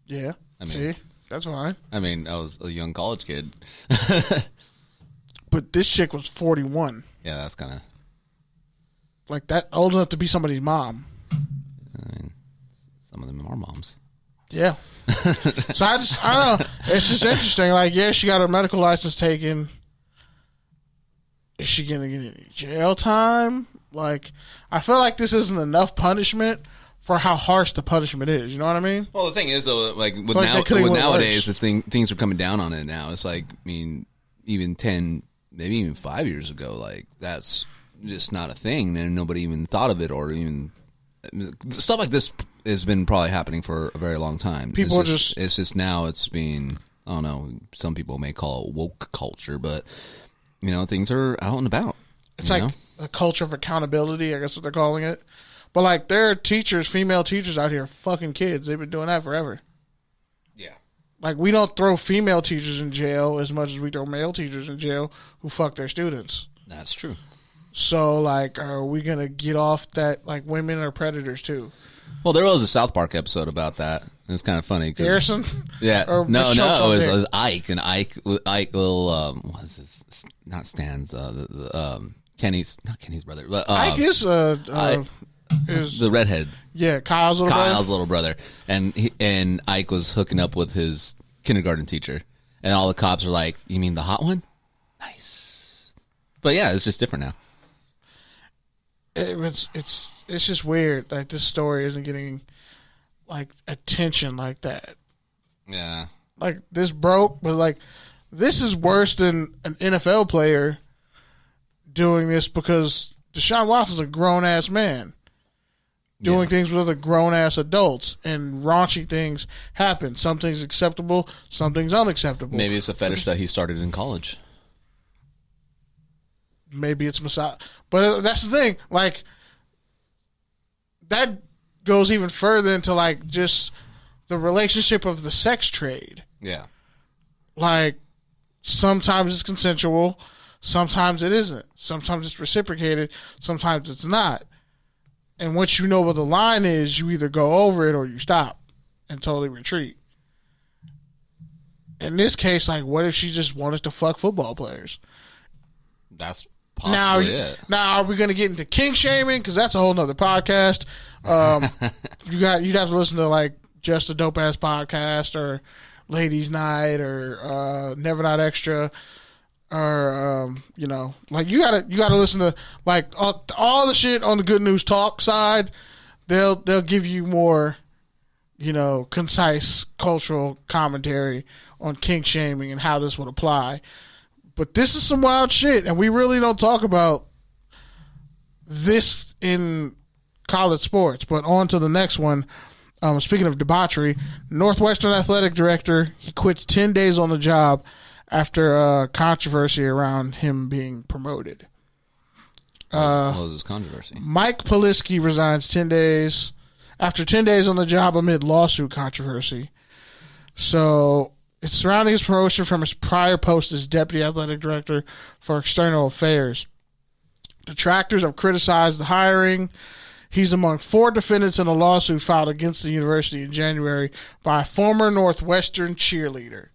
Yeah. See, that's fine. I mean, I was a young college kid. But this chick was 41. Yeah, that's kind of like that old enough to be somebody's mom. I mean, some of them are moms. Yeah. So I don't know. It's just interesting. Like, yeah, she got her medical license taken. Is she gonna get any jail time? Like, I feel like this isn't enough punishment for how harsh the punishment is. You know what I mean? Well, the thing is, though, like with went nowadays, worse. things are coming down on it now. It's like, I mean, even 10, maybe even 5 years ago, like that's just not a thing. And nobody even thought of it, or even stuff like this has been probably happening for a very long time. It's just now it's being, I don't know, some people may call it woke culture, but you know, things are out and about. It's like a culture of accountability, I guess what they're calling it. But like, there are teachers, female teachers out here fucking kids. They've been doing that forever. Yeah. Like, we don't throw female teachers in jail as much as we throw male teachers in jail who fuck their students. That's true. So, like, are we going to get off that, like, women are predators, too? Well, there was a South Park episode about that. It's kind of funny. Harrison? Yeah. Or No, it was there? Ike. And Ike little, what is this? Not Stan's, Kenny's, not Kenny's brother. But, Ike is the redhead. Yeah, Kyle's little brother. And Ike was hooking up with his kindergarten teacher. And all the cops were like, you mean the hot one? Nice. But yeah, it's just different now. It's just weird. Like, this story isn't getting, like, attention like that. Yeah. Like, this broke, but, like, this is worse than an NFL player doing this, because Deshaun Watson's a grown-ass man doing things with other grown-ass adults, and raunchy things happen. Some things acceptable, some things unacceptable. Maybe it's a fetish that he started in college. Maybe it's massage. But that's the thing. Like, that goes even further into, like, just the relationship of the sex trade. Yeah. Like, sometimes it's consensual, sometimes it isn't. Sometimes it's reciprocated, sometimes it's not. And once you know what the line is, you either go over it or you stop and totally retreat. In this case, like, what if she just wanted to fuck football players? That's possibly it. Now, are we going to get into kink shaming? Because that's a whole nother podcast. You'd have to listen to, like, Just a Dope Ass Podcast, or Ladies Night, or Never Not Extra, or you know, like, you gotta listen to, like, all the shit on the Good News Talk side. They'll give you more, you know, concise cultural commentary on kink shaming and how this would apply. But this is some wild shit, and we really don't talk about this in college sports. But on to the next one. Speaking of debauchery, Northwestern athletic director, he quits 10 days on the job after controversy around him being promoted. What was his controversy? Mike Poliski resigns 10 days after 10 days on the job amid lawsuit controversy. So it's surrounding his promotion from his prior post as deputy athletic director for external affairs. Detractors have criticized the hiring. He's among 4 defendants in a lawsuit filed against the university in January by a former Northwestern cheerleader.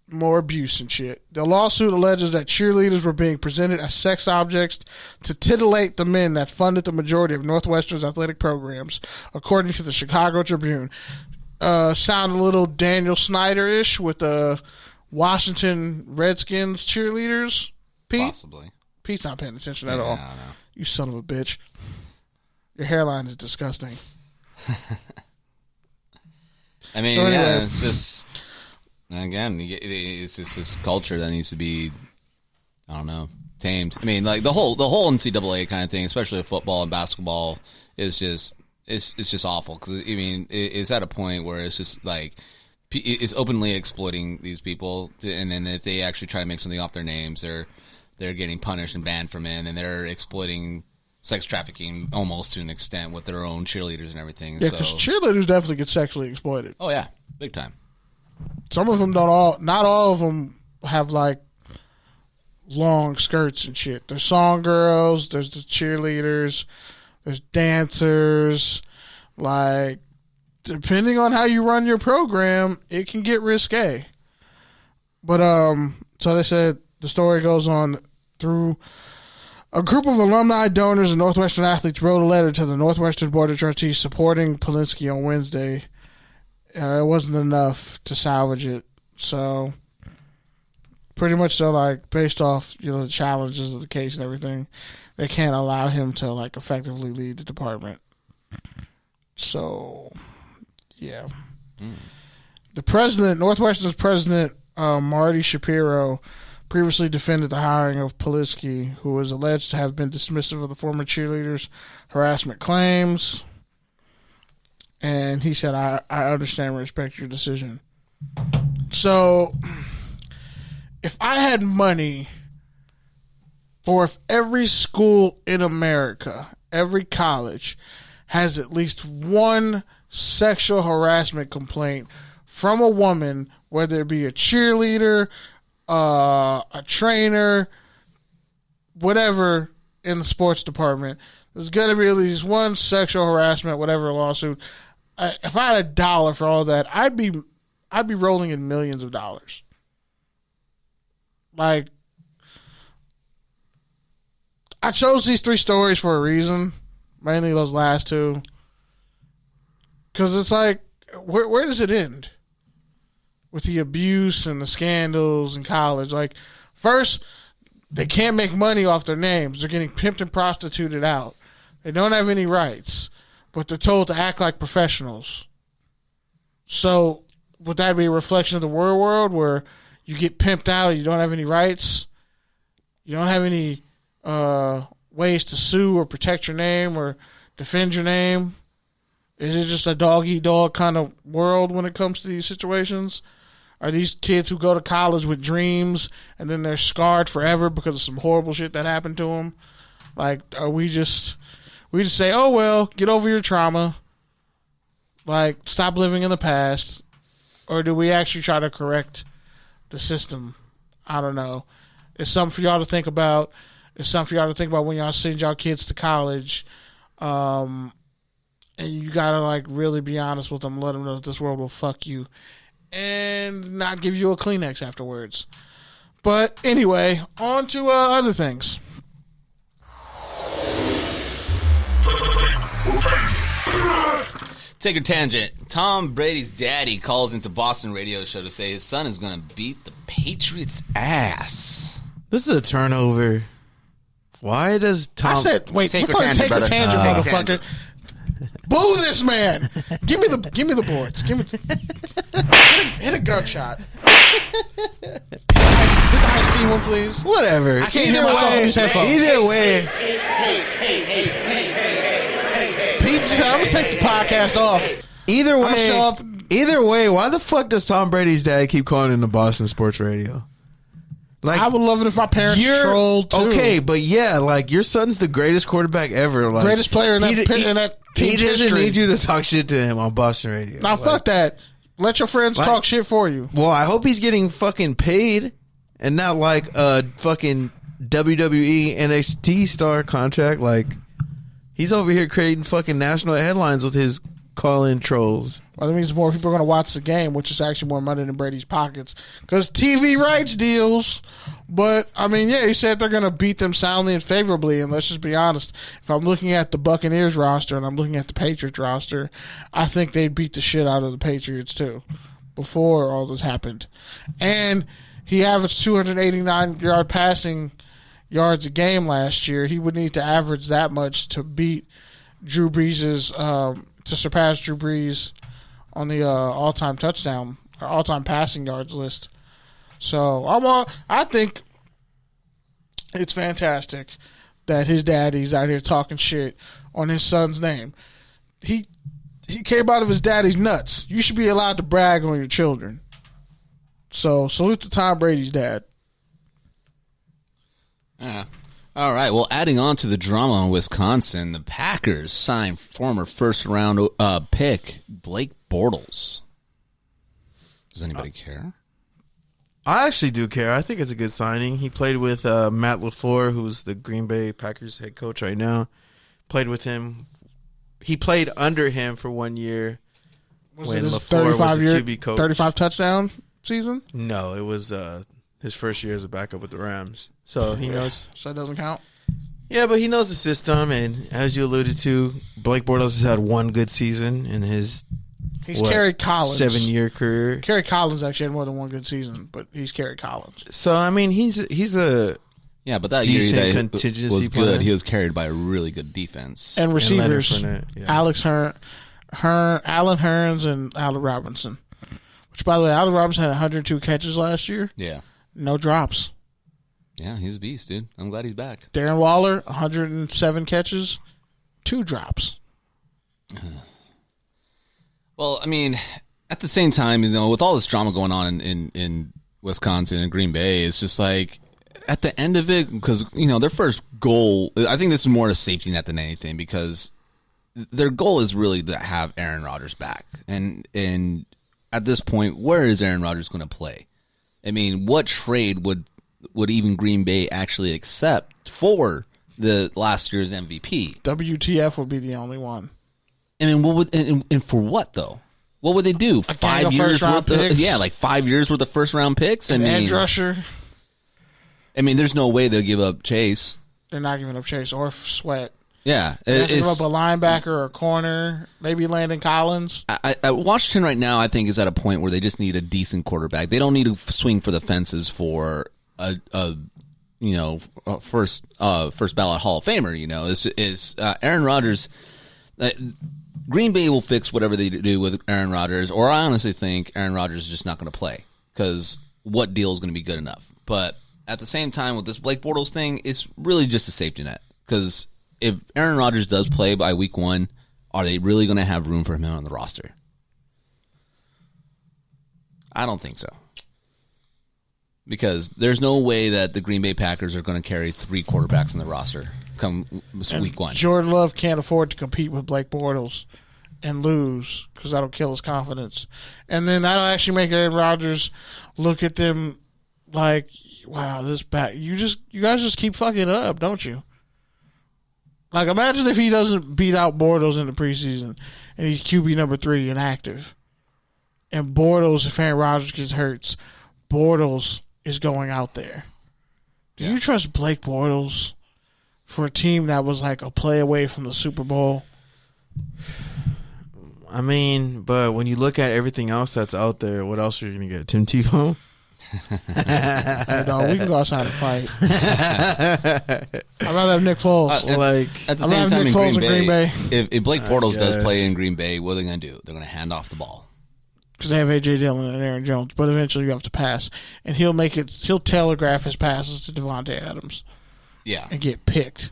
More abuse and shit. The lawsuit alleges that cheerleaders were being presented as sex objects to titillate the men that funded the majority of Northwestern's athletic programs, according to the Chicago Tribune. Sound a little Daniel Snyder-ish with the Washington Redskins cheerleaders, Pete? Possibly. Pete's not paying attention at all. No. You son of a bitch. Your hairline is disgusting. I mean, So anyway. it's just, again, it's just this culture that needs to be, I don't know, tamed. I mean, like, the whole NCAA kind of thing, especially with football and basketball, is just, it's just awful. Because, I mean, it's at a point where it's just, like, it's openly exploiting these people, and then if they actually try to make something off their names, they're getting punished and banned from it, and they're exploiting sex trafficking almost to an extent with their own cheerleaders and everything. Yeah, because cheerleaders definitely get sexually exploited. Oh, yeah. Big time. Some of them don't not all of them have, like, long skirts and shit. There's song girls, there's the cheerleaders, there's dancers. Like, depending on how you run your program, it can get risque. But so they said the story goes on through a group of alumni, donors, and Northwestern athletes wrote a letter to the Northwestern Board of Trustees supporting Polinsky on Wednesday. It wasn't enough to salvage it, so pretty much so, like, based off, you know, the challenges of the case and everything, they can't allow him to, like, effectively lead the department. So, yeah. The president, Northwestern's president, Marty Shapiro, previously defended the hiring of Polinsky, who was alleged to have been dismissive of the former cheerleaders' harassment claims. And he said, I understand and respect your decision. So, if I had money, or if every school in America, every college, has at least one sexual harassment complaint from a woman, whether it be a cheerleader, a trainer, whatever, in the sports department, there's going to be at least one sexual harassment, whatever lawsuit. If I had $1 for all that, I'd be rolling in millions of dollars. Like, I chose these 3 stories for a reason, mainly those last 2, because it's like, where does it end with the abuse and the scandals in college? Like, first, they can't make money off their names. They're getting pimped and prostituted out. They don't have any rights, but they're told to act like professionals. So, would that be a reflection of the real world where you get pimped out and you don't have any rights? You don't have any ways to sue or protect your name or defend your name? Is it just a dog-eat-dog kind of world when it comes to these situations? Are these kids who go to college with dreams and then they're scarred forever because of some horrible shit that happened to them? Like, are we just say, oh, well, get over your trauma. Like, stop living in the past. Or do we actually try to correct the system? I don't know. It's something for y'all to think about. It's something for y'all to think about when y'all send y'all kids to college. And you got to, like, really be honest with them. Let them know that this world will fuck you. And not give you a Kleenex afterwards. But anyway, on to other things. Take a tangent. Tom Brady's daddy calls into Boston radio show to say his son is going to beat the Patriots' ass. This is a turnover. Why does Tom... I said, wait, take a tangent, motherfucker. Boo this man. Give me the boards. Hit a gunshot. Hit the high steam one, please. Whatever. I can't hear myself in these headphones. Either way. Pete said, I'm going to take the podcast off. Either way, why the fuck does Tom Brady's dad keep calling into Boston sports radio? Like, I would love it if my parents trolled too. Okay, but yeah, like, your son's the greatest quarterback ever. Like, greatest player in that team's he doesn't history. need you to talk shit to him on Boston radio. Now, fuck that. Let your friends talk shit for you. Well, I hope he's getting fucking paid and not like a fucking WWE NXT star contract. Like, he's over here creating fucking national headlines with his call-in trolls. Well, that means more people are going to watch the game, which is actually more money in Brady's pockets. Because TV rights deals. But, I mean, yeah, he said they're going to beat them soundly and favorably. And let's just be honest. If I'm looking at the Buccaneers roster and I'm looking at the Patriots roster, I think they'd beat the shit out of the Patriots, too, before all this happened. And he averaged 289 passing yards a game last year. He would need to average that much to beat Drew Brees' to surpass Drew Brees on the all-time passing yards list. So I think it's fantastic that his daddy's out here talking shit on his son's name. He came out of his daddy's nuts. You should be allowed to brag on your children. So salute to Tom Brady's dad. Yeah. All right. Well, adding on to the drama in Wisconsin, the Packers signed former first-round pick Blake Bortles. Does anybody care? I actually do care. I think it's a good signing. He played with Matt LaFleur, who's the Green Bay Packers head coach right now. Played with him. He played under him for 1 year when LaFleur was the QB coach. 35 touchdown season? No, it was his first year as a backup with the Rams. So he knows. So that doesn't count? Yeah, but he knows the system, and as you alluded to, Blake Bortles has had one good season in his carried Collins 7-year career. Kerry Collins actually had more than one good season, but he's carried Collins. So I mean, he's a but that decent year contingency was player. good. He was carried by a really good defense And receivers, Fournette, yeah. Alex Alan Hearns and Allen Robinson. Which, by the way, Allen Robinson had 102 catches last year. Yeah, no drops. Yeah, he's a beast, dude. I'm glad he's back. Darren Waller, 107 catches, 2 drops. Well, I mean, at the same time, with all this drama going on in Wisconsin and Green Bay, it's just like at the end of it, because their first goal, I think this is more a safety net than anything, because their goal is really to have Aaron Rodgers back, and at this point, where is Aaron Rodgers going to play? I mean, what trade would even Green Bay actually accept for the last year's MVP? WTF would be the only one. I mean, what would and for what though? What would they do? 5 years worth of 5 years worth of first round picks. An edge rusher. I mean, there's no way they'll give up Chase. They're not giving up Chase or Sweat. Yeah, they give up a linebacker or a corner, maybe Landon Collins. Washington right now, I think, is at a point where they just need a decent quarterback. They don't need to swing for the fences for a first ballot Hall of Famer. Is Aaron Rodgers? Green Bay will fix whatever they do with Aaron Rodgers, or I honestly think Aaron Rodgers is just not going to play because what deal is going to be good enough? But at the same time, with this Blake Bortles thing, it's really just a safety net, because if Aaron Rodgers does play by week 1, are they really going to have room for him on the roster? I don't think so. Because there's no way that the Green Bay Packers are going to carry 3 quarterbacks on the roster come week 1. Jordan Love can't afford to compete with Blake Bortles and lose, because that'll kill his confidence. And then that'll actually make Aaron Rodgers look at them like, wow, this back. You guys just keep fucking up, don't you? Like, imagine if he doesn't beat out Bortles in the preseason and he's QB number 3 inactive. And Bortles, if Aaron Rodgers gets hurt, Bortles is going out there. Do you trust Blake Bortles for a team that was like a play away from the Super Bowl? I mean, but when you look at everything else that's out there, what else are you going to get? Tim Tebow? Hey, dog, we can go outside and fight. I'd rather have Nick Foles. At the same time, in Green Bay, if Blake Bortles does play in Green Bay, what are they going to do? They're going to hand off the ball. Because they have A.J. Dillon and Aaron Jones, but eventually you have to pass. And he'll telegraph his passes to Devontae Adams. Yeah. And get picked.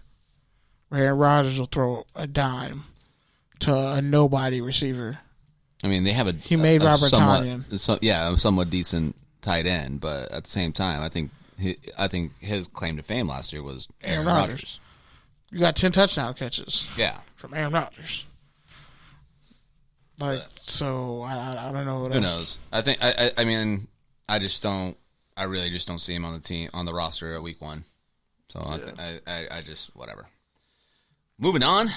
Aaron Rodgers will throw a dime to a nobody receiver. I mean, they have a somewhat decent tight end, but at the same time, I think his claim to fame last year was Aaron Rodgers. You got 10 touchdown catches. Yeah. From Aaron Rodgers. So I don't know what else. Who knows? I think I mean I really just don't see him on the team, on the roster at week 1. So I just whatever. Moving on,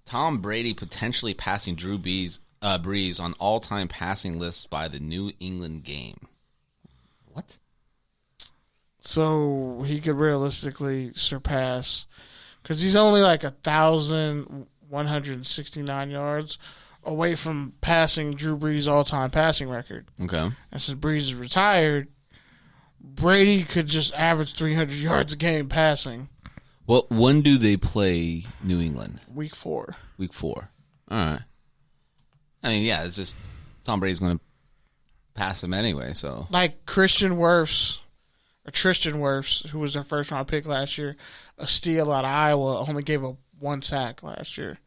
Tom Brady potentially passing Drew Brees on all-time passing lists by the New England game. What? So he could realistically surpass, because he's only like 1,169 yards away from passing Drew Brees' all-time passing record. Okay. And since Brees is retired, Brady could just average 300 yards a game passing. Well, when do they play New England? Week 4. Week 4. All right. I mean, yeah, it's just Tom Brady's going to pass him anyway, so. Like Tristan Wirfs, who was their first-round pick last year, a steal out of Iowa, only gave up 1 sack last year.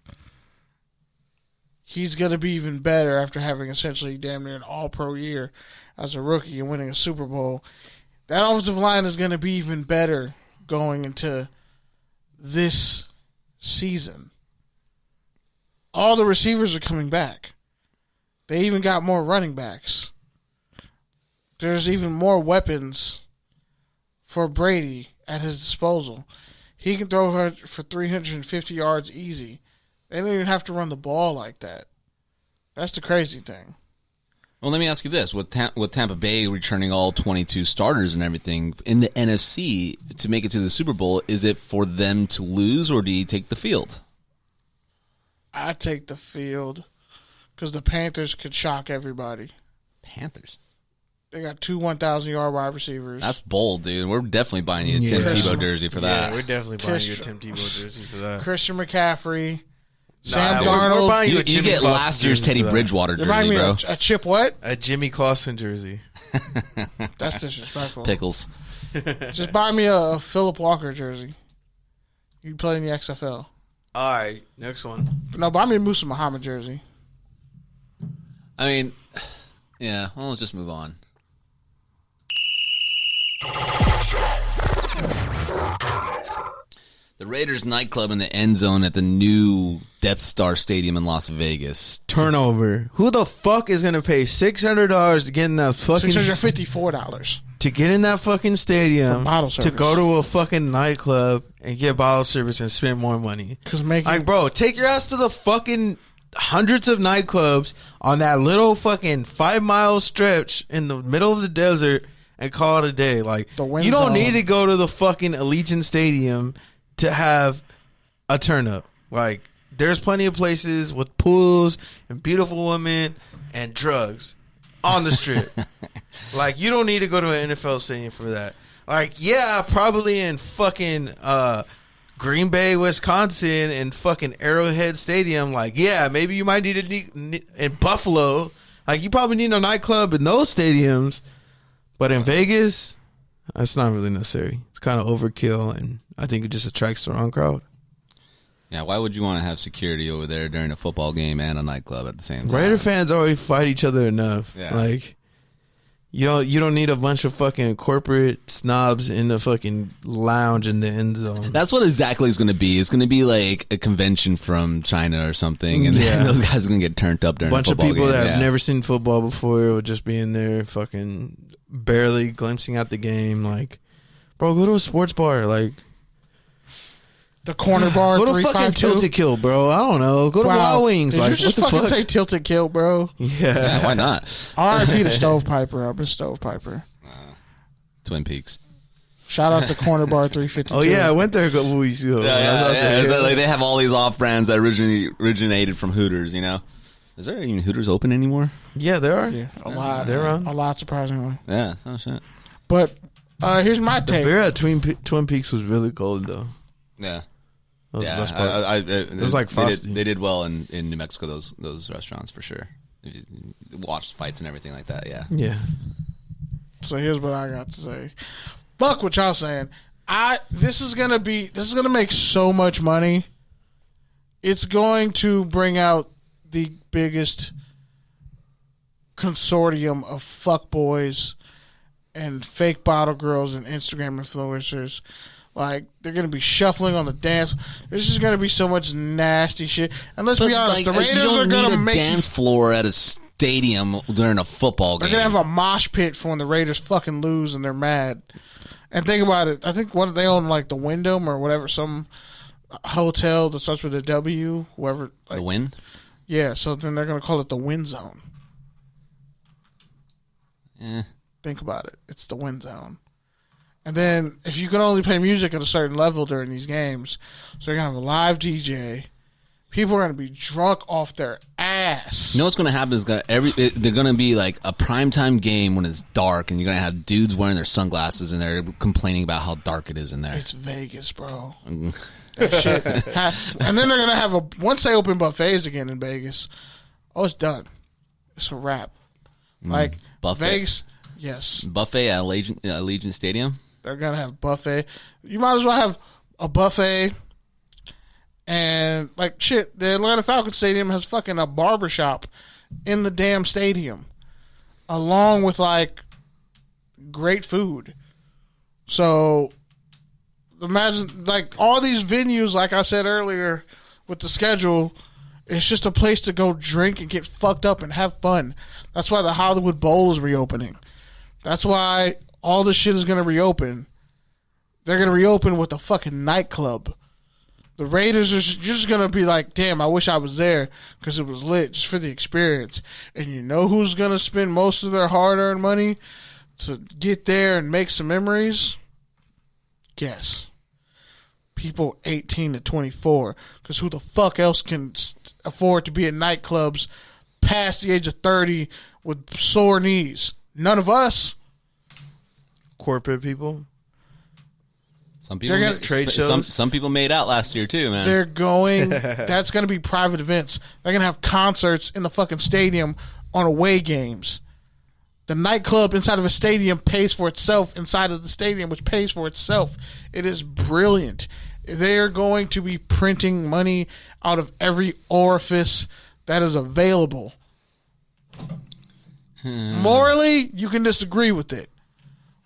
He's going to be even better after having essentially damn near an all-pro year as a rookie and winning a Super Bowl. That offensive line is going to be even better going into this season. All the receivers are coming back. They even got more running backs. there's even more weapons for Brady at his disposal. He can throw her for 350 yards easy. They don't even have to run the ball like that. That's the crazy thing. Well, let me ask you this. With Tampa Bay returning all 22 starters and everything, in the NFC, to make it to the Super Bowl, is it for them to lose, or do you take the field? I take the field because the Panthers could shock everybody. Panthers? They got 2 1,000-yard wide receivers. That's bold, dude. We're definitely buying you a Tim Tebow jersey for that. Yeah, we're definitely buying you a Tim Tebow jersey for that. Christian McCaffrey, Sam Darnold. We're buying you get last year's Teddy Bridgewater jersey, bro. A Chip what? A Jimmy Clausen jersey. That's disrespectful. Pickles. Just buy me a Philip Walker jersey. You play in the XFL. All right, next one. No, buy me a Musa Muhammad jersey. I mean, yeah, well, let's just move on. The Raiders nightclub in the end zone at the new Death Star Stadium in Las Vegas. Turnover. Who the fuck is gonna pay $600 to get in that fucking $654 to get in that fucking stadium for bottle service, to go to a fucking nightclub and get bottle service and spend more money? Like, bro, take your ass to the fucking hundreds of nightclubs on that little fucking 5-mile stretch in the middle of the desert and call it a day. Like, you don't need to go to the fucking Allegiant Stadium to have a turn up. Like, there's plenty of places with pools and beautiful women and drugs on the strip. Like, you don't need to go to an NFL stadium for that. Like, yeah, probably in fucking Green Bay, Wisconsin, and fucking Arrowhead Stadium. Like, yeah, maybe you might need in Buffalo. Like, you probably need a nightclub in those stadiums. But in Vegas, that's not really necessary. It's kind of overkill, and I think it just attracts the wrong crowd. Yeah, why would you want to have security over there during a football game and a nightclub at the same time? Raider fans already fight each other enough. Yeah. Like, you don't need a bunch of fucking corporate snobs in the fucking lounge in the end zone. That's what exactly is going to be. It's going to be like a convention from China or something, and those guys are going to get turned up during a football game. A bunch of people that have never seen football before will just be in there fucking barely glimpsing at the game. Like, bro, go to a sports bar. Like, the corner bar. Go to fucking Tilted Kill, bro. I don't know. Go to Wild Wings. Did like, you just what the fucking fuck? say Tilted Kill, bro? Yeah, why not? R.I.P. to Stovepiper. I've been Stovepiper. Twin Peaks. Shout out to Corner Bar 352. Oh yeah, I went there a couple weeks ago. Yeah. Like, they have all these off brands that originated from Hooters. You know, is there even Hooters open anymore? Yeah, there are. Yeah, a lot. They're on. A lot, surprisingly. Yeah. Oh shit. But here's my take. The beer at Twin Peaks was really cold though. Yeah. That was the best part. It was like frosty. They did well in New Mexico. Those restaurants for sure. If you watch fights and everything like that. Yeah. Yeah. So here's what I got to say. Fuck what y'all saying. This is gonna make so much money. It's going to bring out the biggest consortium of fuckboys and fake bottle girls and Instagram influencers. Like, they're going to be shuffling on the dance. There's just going to be so much nasty shit. And let's be honest, the Raiders are going to make a dance floor at a stadium during a football game. They're going to have a mosh pit for when the Raiders fucking lose and they're mad. And think about it. I think they own, like, the Wyndham or whatever, some hotel that starts with a W, whoever. Like, the Wynn? Yeah, so then they're going to call it the Win Zone. Yeah. Think about it. It's the Win Zone. And then if you can only play music at a certain level during these games, so they're going to have a live DJ. People are going to be drunk off their ass. You know what's going to happen is they're going to be like a primetime game when it's dark, and you're going to have dudes wearing their sunglasses and they're complaining about how dark it is in there. It's Vegas, bro. That shit. And then they're going to have once they open buffets again in Vegas, it's done. It's a wrap. Like, buffet. Vegas, yes. Buffet at Allegiant Stadium? They're going to have buffet. You might as well have a buffet. And, like, shit, the Atlanta Falcons Stadium has fucking a barbershop in the damn stadium. Along with, like, great food. So, imagine, like, all these venues, like I said earlier, with the schedule, it's just a place to go drink and get fucked up and have fun. That's why the Hollywood Bowl is reopening. That's why all this shit is going to reopen. They're going to reopen with a fucking nightclub. The Raiders are just going to be like, damn, I wish I was there because it was lit just for the experience. And you know who's going to spend most of their hard-earned money to get there and make some memories? Guess. People 18 to 24. Because who the fuck else can afford to be at nightclubs past the age of 30 with sore knees? None of us. Corporate people. Some people trade shows. Some people made out last year too, man. They're going. That's going to be private events. They're going to have concerts in the fucking stadium on away games. The nightclub inside of a stadium pays for itself inside of the stadium, which pays for itself. It is brilliant. They're going to be printing money out of every orifice that is available. Morally, you can disagree with it.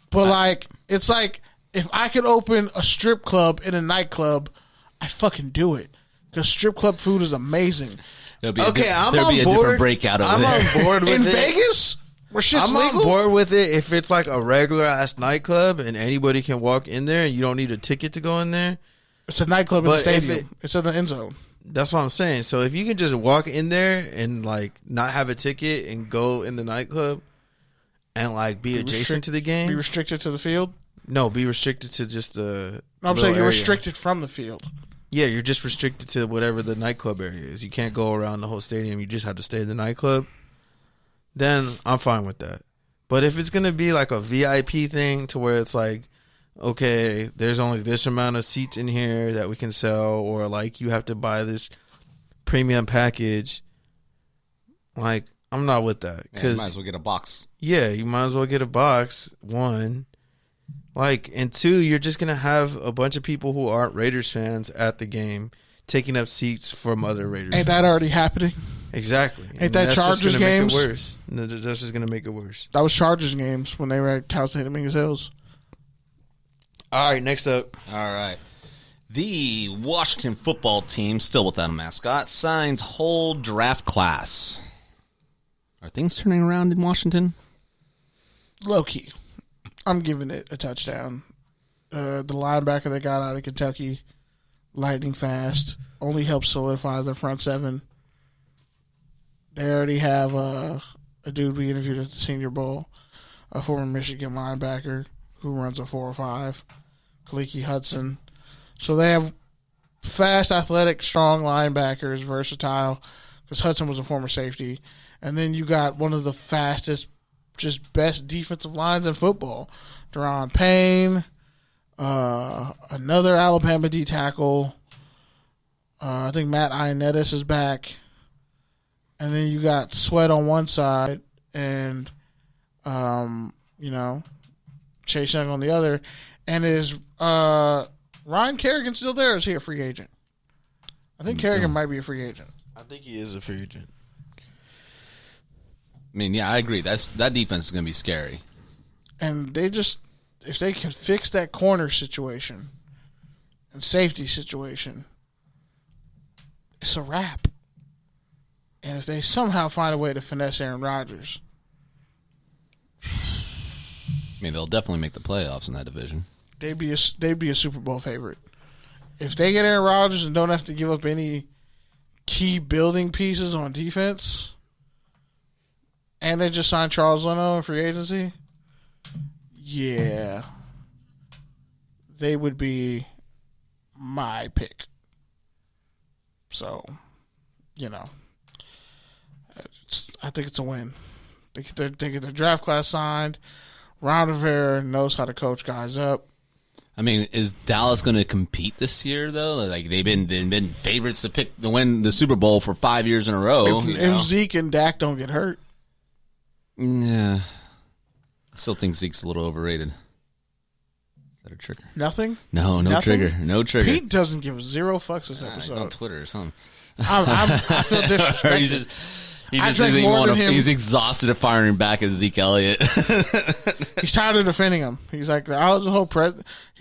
But, it's like, if I could open a strip club in a nightclub, I'd fucking do it. Because strip club food is amazing. There'll be a different breakout of it. I'm on board with in it. Vegas? Where shit's I'm legal? on board with it if it's like a regular-ass nightclub and anybody can walk in there and you don't need a ticket to go in there. It's a nightclub in the stadium. It's in the end zone. That's what I'm saying. So if you can just walk in there and, not have a ticket and go in the nightclub and, be adjacent to the game. Be restricted to the field? No, be restricted to just the. No, I'm saying you're restricted from the field. Yeah, you're just restricted to whatever the nightclub area is. You can't go around the whole stadium. You just have to stay in the nightclub. Then I'm fine with that. But if it's going to be like a VIP thing to where it's like, okay, there's only this amount of seats in here that we can sell, or you have to buy this premium package, I'm not with that. Yeah, you might as well get a box. Yeah, you might as well get a box, one. And two, you're just going to have a bunch of people who aren't Raiders fans at the game taking up seats from other Raiders Ain't that already happening? Exactly. Ain't that Chargers games? Make it worse. That's just going to make it worse. That was Chargers games when they were at Cal-State Dominguez Hills. All right, next up. All right. The Washington football team, still without a mascot, signs whole draft class. Are things turning around in Washington? Low-key. I'm giving it a touchdown. The linebacker they got out of Kentucky, lightning fast, only helps solidify their front seven. They already have a dude we interviewed at the Senior Bowl, a former Michigan linebacker who runs a 4.05, Kaliki Hudson. So they have fast, athletic, strong linebackers, versatile, because Hudson was a former safety. And then you got one of the fastest, just best defensive lines in football. Deron Payne, another Alabama D tackle. I think Matt Ioannidis is back. And then you got Sweat on one side and, Chase Young on the other. And is Ryan Kerrigan still there, or is he a free agent? I think Kerrigan might be a free agent. I think he is a free agent. I mean, yeah, I agree. That defense is going to be scary. And if they can fix that corner situation and safety situation, it's a wrap. And if they somehow find a way to finesse Aaron Rodgers, I mean, they'll definitely make the playoffs in that division. they'd be a Super Bowl favorite. If they get Aaron Rodgers and don't have to give up any key building pieces on defense, and they just signed Charles Leno in free agency, yeah, they would be my pick. So, I think it's a win. They get their draft class signed. Ron Rivera knows how to coach guys up. I mean, is Dallas going to compete this year though? They've been favorites to win the Super Bowl for 5 years in a row. If Zeke and Dak don't get hurt, yeah, I still think Zeke's a little overrated. Is that a trigger? nothing. No trigger. No trigger. Pete doesn't give 0 fucks this episode. He's on Twitter or something. I feel disrespected. He's exhausted of firing back at Zeke Elliott. He's tired of defending him. He's like, he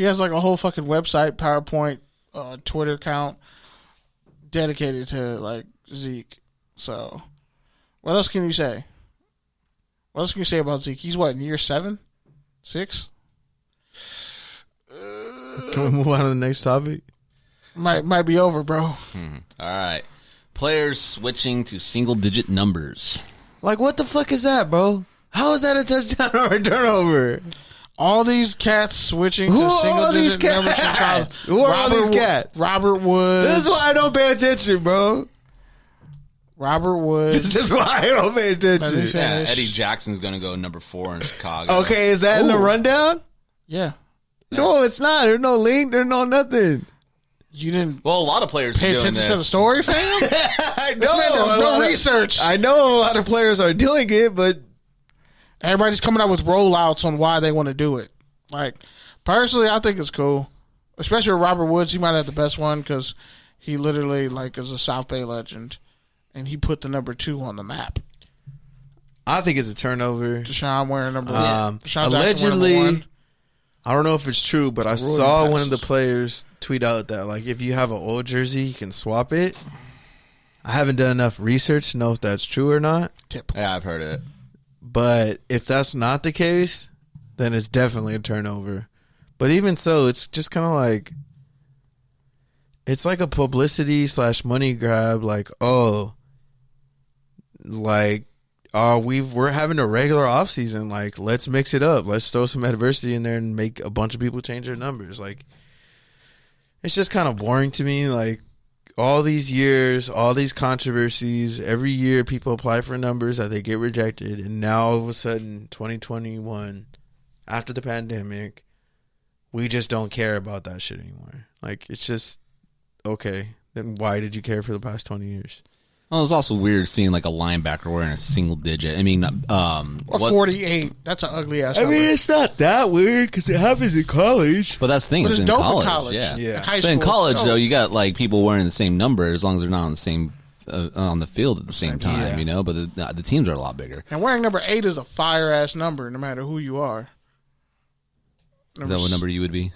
has like a whole fucking website, PowerPoint, Twitter account dedicated to like Zeke. So, what else can you say? What else can you say about Zeke? He's what, in year 7? 6? Can we move on to the next topic? Might be over, bro. All right. Players switching to single-digit numbers. Like, what the fuck is that, bro? How is that a touchdown or a turnover? All these cats switching to single-digit numbers from college. Who are all these cats? Robert Woods. This is why I don't pay attention, bro. Robert Woods. This is why I don't pay attention. Yeah, Eddie Jackson's going to go number 4 in Chicago. Okay, is that in the rundown? Yeah. No, it's not. There's no link. There's no nothing. You didn't Well, a lot of players pay are doing attention this. to the story, fam? I know. There was no research. I know a lot of players are doing it, but Everybody's coming out with rollouts on why they want to do it. Like, personally, I think it's cool. Especially with Robert Woods. He might have the best one because he literally, like, is a South Bay legend. And he put the number 2 on the map. I think it's a turnover. Deshaun wearing number 1. Allegedly, I don't know if it's true, but I saw one of the players tweet out that, like, if you have an old jersey, you can swap it. I haven't done enough research to know if that's true or not. Yeah, I've heard it. But if that's not the case, then it's definitely a turnover. But even so, it's just kind of like, it's like a publicity / money grab. Like, we're having a regular offseason. Like, let's mix it up. Let's throw some adversity in there and make a bunch of people change their numbers. Like, it's just kind of boring to me. Like, all these years, all these controversies, every year people apply for numbers that they get rejected. And now all of a sudden, 2021, after the pandemic, we just don't care about that shit anymore. Like, it's just, okay, then why did you care for the past 20 years? Well, it was also weird seeing like a linebacker wearing a single digit. I mean, or 48. That's an ugly ass number. I mean, it's not that weird because it happens in college. But that's the thing. But It's in dope college. in college. Yeah. In high But school, in college, it's though, dope. you got like people wearing the same number as long as they're not on the same on the field at the same time. Yeah. You know, but the teams are a lot bigger. And wearing number 8 is a fire ass number, no matter who you are. Is that what number you would be?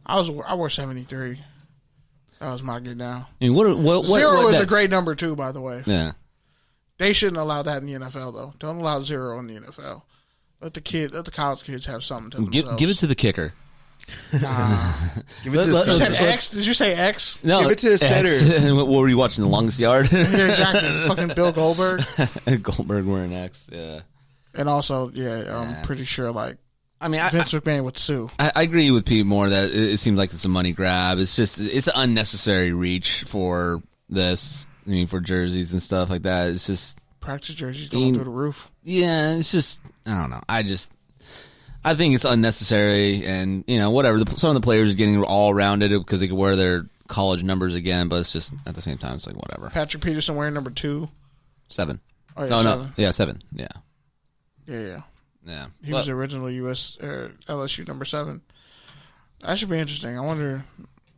I wore 73. That was my get down. I mean, what 0 is a that's- great number too, by the way. Yeah. They shouldn't allow that in the NFL though. Don't allow 0 in the NFL. Let the college kids have something to themselves. Give it to the kicker. Nah. Give it to You the said center. X? Did you say X? No, Give it to the center. what were you watching? The Longest Yard? Yeah, exactly. Fucking Bill Goldberg. Goldberg wearing X. Yeah. And also, I'm pretty sure like I mean, Vince McMahon would sue. I agree with Pete more that it seems like it's a money grab. It's an unnecessary reach for this. I mean, for jerseys and stuff like that. It's just Practice jerseys going through the roof. yeah. It's just I don't know. I think it's unnecessary, and whatever. Some of the players are getting all rounded because they could wear their college numbers again, but it's just at the same time it's like whatever. Patrick Peterson wearing number 2. 7. Oh yeah, No, 7. yeah, 7. Yeah, Yeah. yeah. He was originally LSU number 7. That should be interesting. I wonder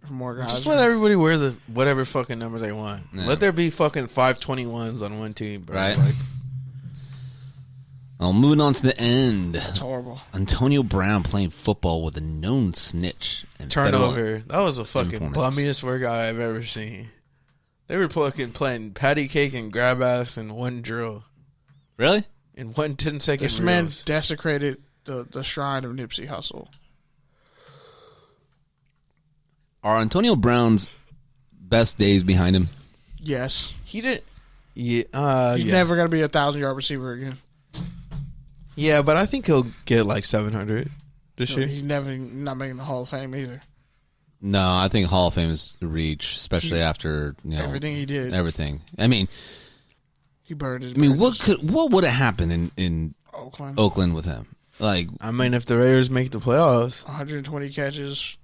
if more guys. Just let everybody wear the whatever fucking number they want. Yeah. Let there be fucking 521s on one team, bro. Right. Like, Well, moving on to the end. That's horrible. Antonio Brown playing football with a known snitch. And turnover. That was the fucking informants. bummiest workout I've ever seen. They were playing patty cake and grab ass in one drill. Really? In one 10-second This man reels. desecrated the shrine of Nipsey Hussle. Are Antonio Brown's best days behind him? Yes. He didn't. Yeah, He's never going to be a 1,000-yard receiver again. Yeah, but I think he'll get like 700 this year. He's not making the Hall of Fame either. No, I think Hall of Fame is a reach, especially after Everything he did. Everything. I mean, He burned his what would have happened in Oakland. Oakland with him? Like, I mean, if the Raiders make the playoffs, 120 catches,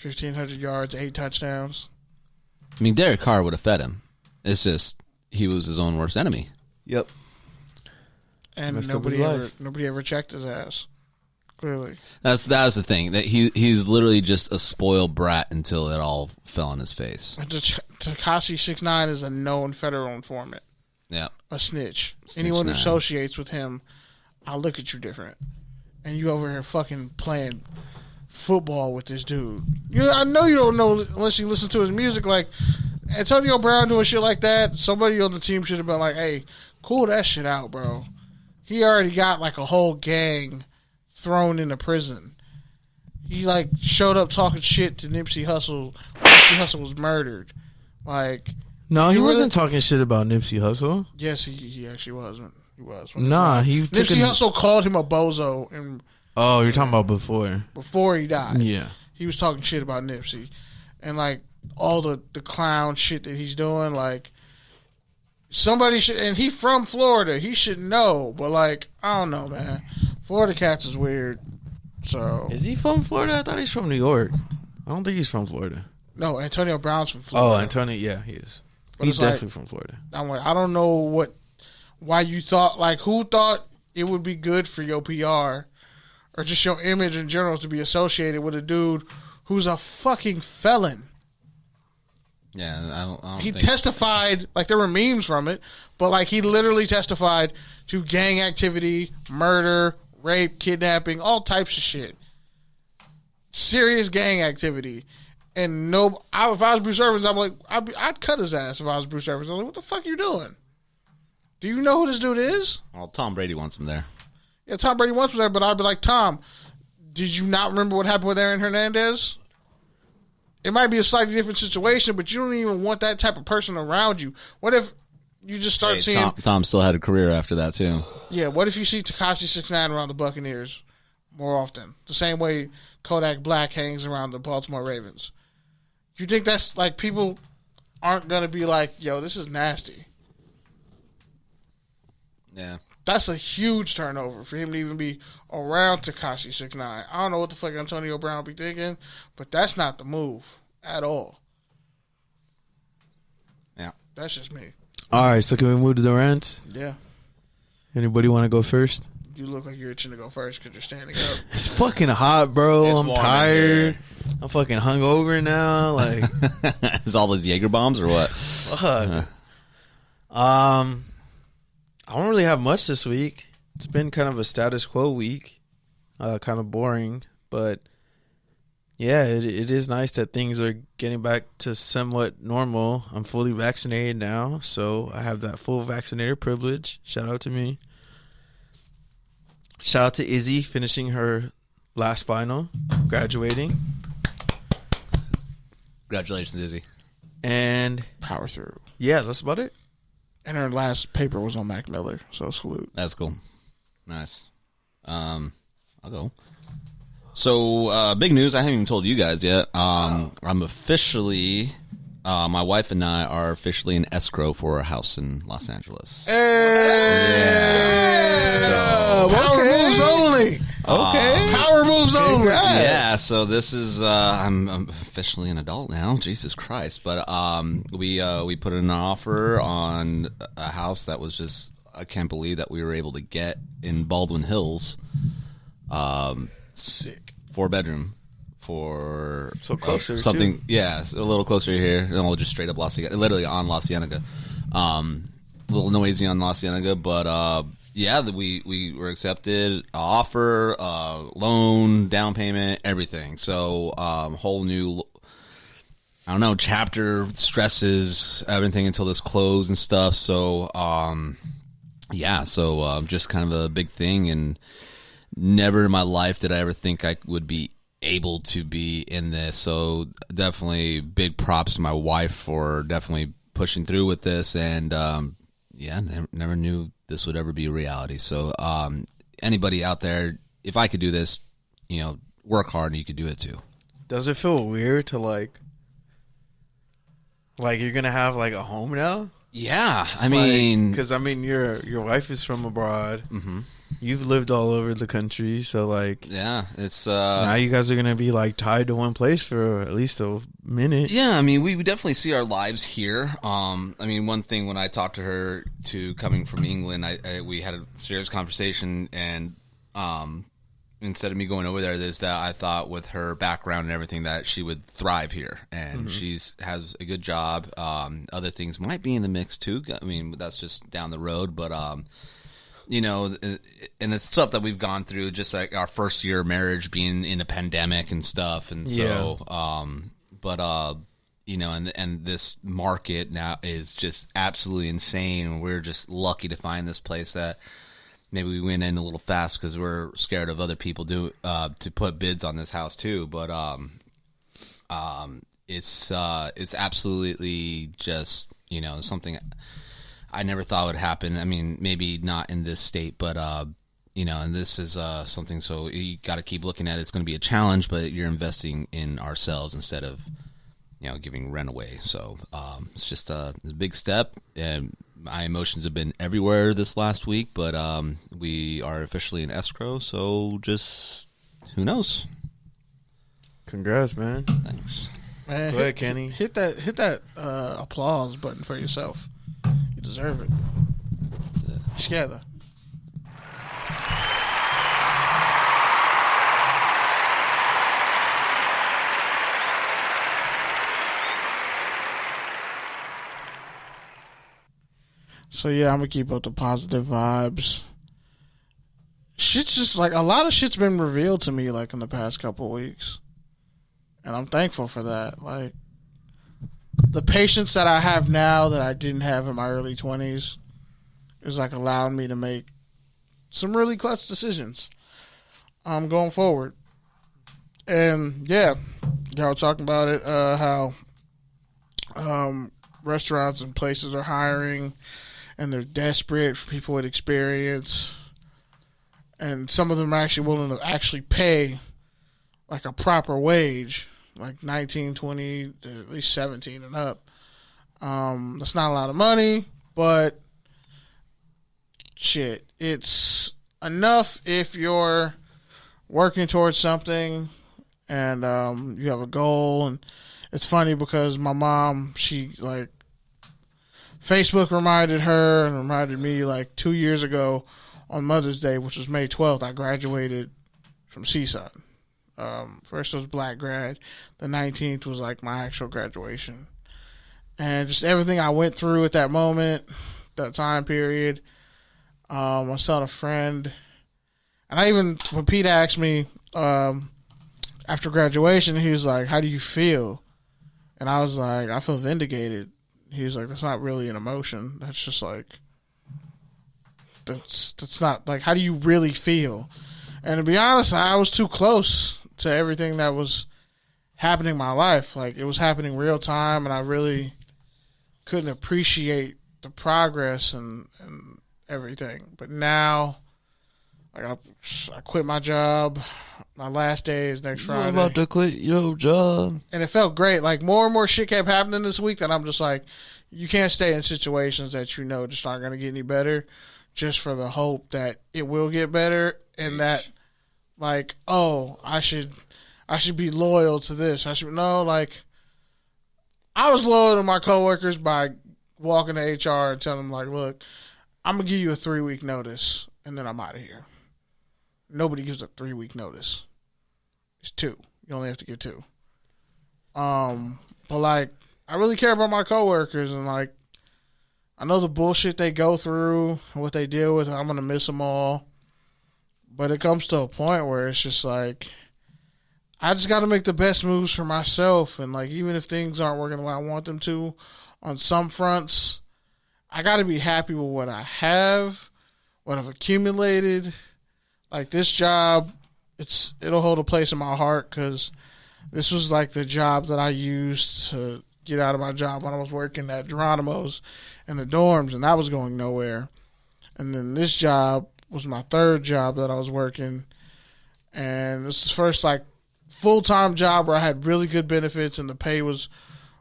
1,500 yards, 8 touchdowns. I mean, Derek Carr would have fed him. It's just he was his own worst enemy. yep. And Messed up his nobody ever checked his ass. Clearly. That's the thing, that he's literally just a spoiled brat until it all fell on his face. Tekashi 6ix9ine is a known federal informant. Yeah. A snitch. Snitch Anyone who nine. associates with him, I'll look at you different. And you over here fucking playing football with this dude. I know you don't know unless you listen to his music. Like, Antonio Brown doing shit like that, somebody on the team should have been like, hey, cool that shit out, bro. he already got like a whole gang thrown into prison. He like showed up talking shit to Nipsey Hussle. Nipsey Hussle was murdered. Like, no, he wasn't talking shit about Nipsey Hussle. Yes, he actually was. He was. Nipsey Hussle called him a bozo. And you're talking about before he died. Yeah, he was talking shit about Nipsey, and like all the clown shit that he's doing. Like, somebody should, and he from Florida. He should know, but like, I don't know, man. Florida cats is weird. So is he from Florida? I thought he's from New York. I don't think he's from Florida. No, Antonio Brown's from Florida. Oh, Antonio, yeah, he is. But he's definitely from Florida. I'm like, I don't know why you thought, like, who thought it would be good for your PR or just your image in general to be associated with a dude who's a fucking felon. Yeah, I don't he think... testified, like there were memes from it, but like he literally testified to gang activity, murder, rape, kidnapping, all types of shit. Serious gang activity. And if I was Bruce Irvins, I'm like, I'd cut his ass if I was Bruce Irvins. I'm like, what the fuck are you doing? Do you know who this dude is? Well, Tom Brady wants him there. Yeah, Tom Brady wants him there, but I'd be like, Tom, did you not remember what happened with Aaron Hernandez? It might be a slightly different situation, but you don't even want that type of person around you. What if you just start seeing... Tom still had a career after that, too. Yeah, what if you see Tekashi 6ix9ine around the Buccaneers more often? The same way Kodak Black hangs around the Baltimore Ravens. You think that's like people aren't going to be like, yo, this is nasty? Yeah. That's a huge turnover for him to even be around Tekashi 6ix9ine. I don't know what the fuck Antonio Brown will be thinking, but that's not the move at all. Yeah. That's just me. All right, so can we move to the rants? Yeah. Anybody want to go first? You look like you're itching to go first because you're standing up. It's fucking hot, bro. It's I'm warm tired. I'm fucking hungover now. Like, is all those Jaeger bombs or what? Fuck. I don't really have much this week. It's been kind of a status quo week. Kind of boring, but yeah, it is nice that things are getting back to somewhat normal. I'm fully vaccinated now, so I have that full vaccinator privilege. Shout out to me. Shout out to Izzy finishing her last final, graduating. Congratulations, Izzy. And power through. Yeah, that's about it. And her last paper was on Mac Miller, so salute. That's cool. Nice. I'll go. So, big news. I haven't even told you guys yet. I'm officially, my wife and I are officially in escrow for a house in Los Angeles. Hey! Yeah. So, power moves only. Okay. Power moves only. Yeah, so this is, I'm officially an adult now. Jesus Christ. But we put in an offer on a house that was just, I can't believe that we were able to get in Baldwin Hills. Sick. 4-bedroom for so closer something. too. Yeah, a little closer here. No, just straight up La Cienega, literally on La Cienega. A little noisy on La Cienega, but yeah, we were accepted. Offer, loan, down payment, everything. So whole new, I don't know, chapter, stresses, everything until this close and stuff. So yeah, so just kind of a big thing, and never in my life did I ever think I would be able to be in this. So definitely big props to my wife for definitely pushing through with this. And yeah, never knew this would ever be a reality. So anybody out there, if I could do this, work hard and you could do it too. Does it feel weird to like you're gonna have like a home now? Yeah, I mean, because your wife is from abroad. Mm-hmm. You've lived all over the country, so like, yeah, it's now you guys are gonna be like tied to one place for at least a minute. Yeah, I mean, we definitely see our lives here. I mean, one thing when I talked to her coming from England, we had a serious conversation, and instead of me going over there, there's that I thought with her background and everything that she would thrive here, and has a good job. Other things might be in the mix too. I mean, that's just down the road, but and it's stuff that we've gone through, just like our first year of marriage being in the pandemic and stuff, and so and this market now is just absolutely insane, and we're just lucky to find this place that maybe we went in a little fast because we're scared of other people to put bids on this house too. But it's absolutely just something I never thought would happen. I mean, maybe not in this state, but and this is something. So you got to keep looking at it. It's going to be a challenge, but you're investing in ourselves instead of giving rent away. So it's just a big step, and my emotions have been everywhere this last week, but we are officially in escrow, so just who knows? Congrats, man. Thanks. Man, Go ahead, Kenny. Hit that applause button for yourself. You deserve it. That's it. You scared though. So yeah, I'm gonna keep up the positive vibes. Shit's just like a lot of shit's been revealed to me like in the past couple weeks, and I'm thankful for that. Like the patience that I have now that I didn't have in my early 20s is like allowing me to make some really clutch decisions. Going forward, and yeah, y'all were talking about it. How restaurants and places are hiring. And they're desperate for people with experience. And some of them are actually willing to actually pay like a proper wage, like 19, 20, at least 17 and up. That's not a lot of money, but shit, it's enough if you're working towards something and you have a goal. And it's funny because my mom, she like, Facebook reminded her and reminded me like 2 years ago on Mother's Day, which was May 12th, I graduated from CSUN. First was black grad. The 19th was like my actual graduation. And just everything I went through at that moment, that time period. I was telling a friend, and when Pete asked me after graduation, he was like, how do you feel? And I was like, I feel vindicated. He was like, that's not really an emotion. That's just like, that's not, like, how do you really feel? And to be honest, I was too close to everything that was happening in my life. Like, it was happening real time, and I really couldn't appreciate the progress and everything. But now, like, I quit my job. My last day is next Friday. You're about to quit your job. And it felt great. Like, more and more shit kept happening this week that I'm just like, you can't stay in situations that you know just aren't going to get any better just for the hope that it will get better and that, like, oh, I should be loyal to this. I was loyal to my coworkers by walking to HR and telling them, like, look, I'm going to give you a 3-week notice, and then I'm out of here. Nobody gives a 3-week notice. It's 2. You only have to get 2. But, like, I really care about my coworkers, and, like, I know the bullshit they go through and what they deal with, and I'm going to miss them all. But it comes to a point where it's just, like, I just got to make the best moves for myself. And, like, even if things aren't working the way I want them to on some fronts, I got to be happy with what I have, what I've accumulated. Like, this job, it'll hold a place in my heart because this was, like, the job that I used to get out of my job when I was working at Geronimo's in the dorms, and that was going nowhere. And then this job was my 3rd job that I was working, and this is the first, like, full-time job where I had really good benefits and the pay was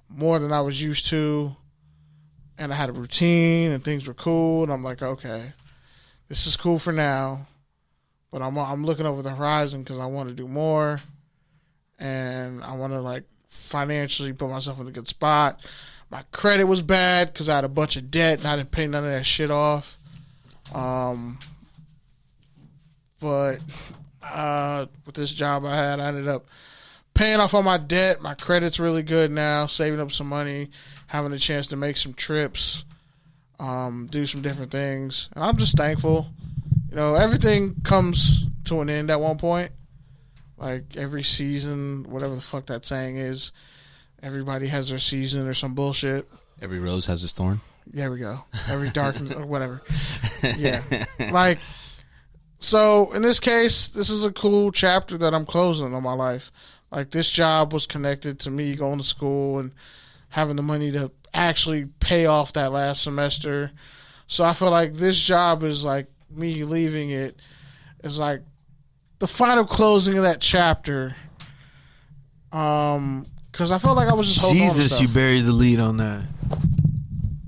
more than I was used to, and I had a routine and things were cool, and I'm like, okay, this is cool for now. But I'm looking over the horizon because I want to do more, and I want to, like, financially put myself in a good spot. My credit was bad because I had a bunch of debt and I didn't pay none of that shit off. But with this job I had, I ended up paying off all my debt. My credit's really good now, saving up some money, having a chance to make some trips, do some different things. And I'm just thankful. You know, everything comes to an end at one point. Like, every season, whatever the fuck that saying is, everybody has their season or some bullshit. Every rose has its thorn. There we go. Every dark, or whatever. Yeah. Like, So in this case, this is a cool chapter that I'm closing on my life. Like, this job was connected to me going to school and having the money to actually pay off that last semester. So I feel like this job is like me leaving it is like the final closing of that chapter. Because I felt like I was just holding on to Jesus, stuff. you buried the lead on that.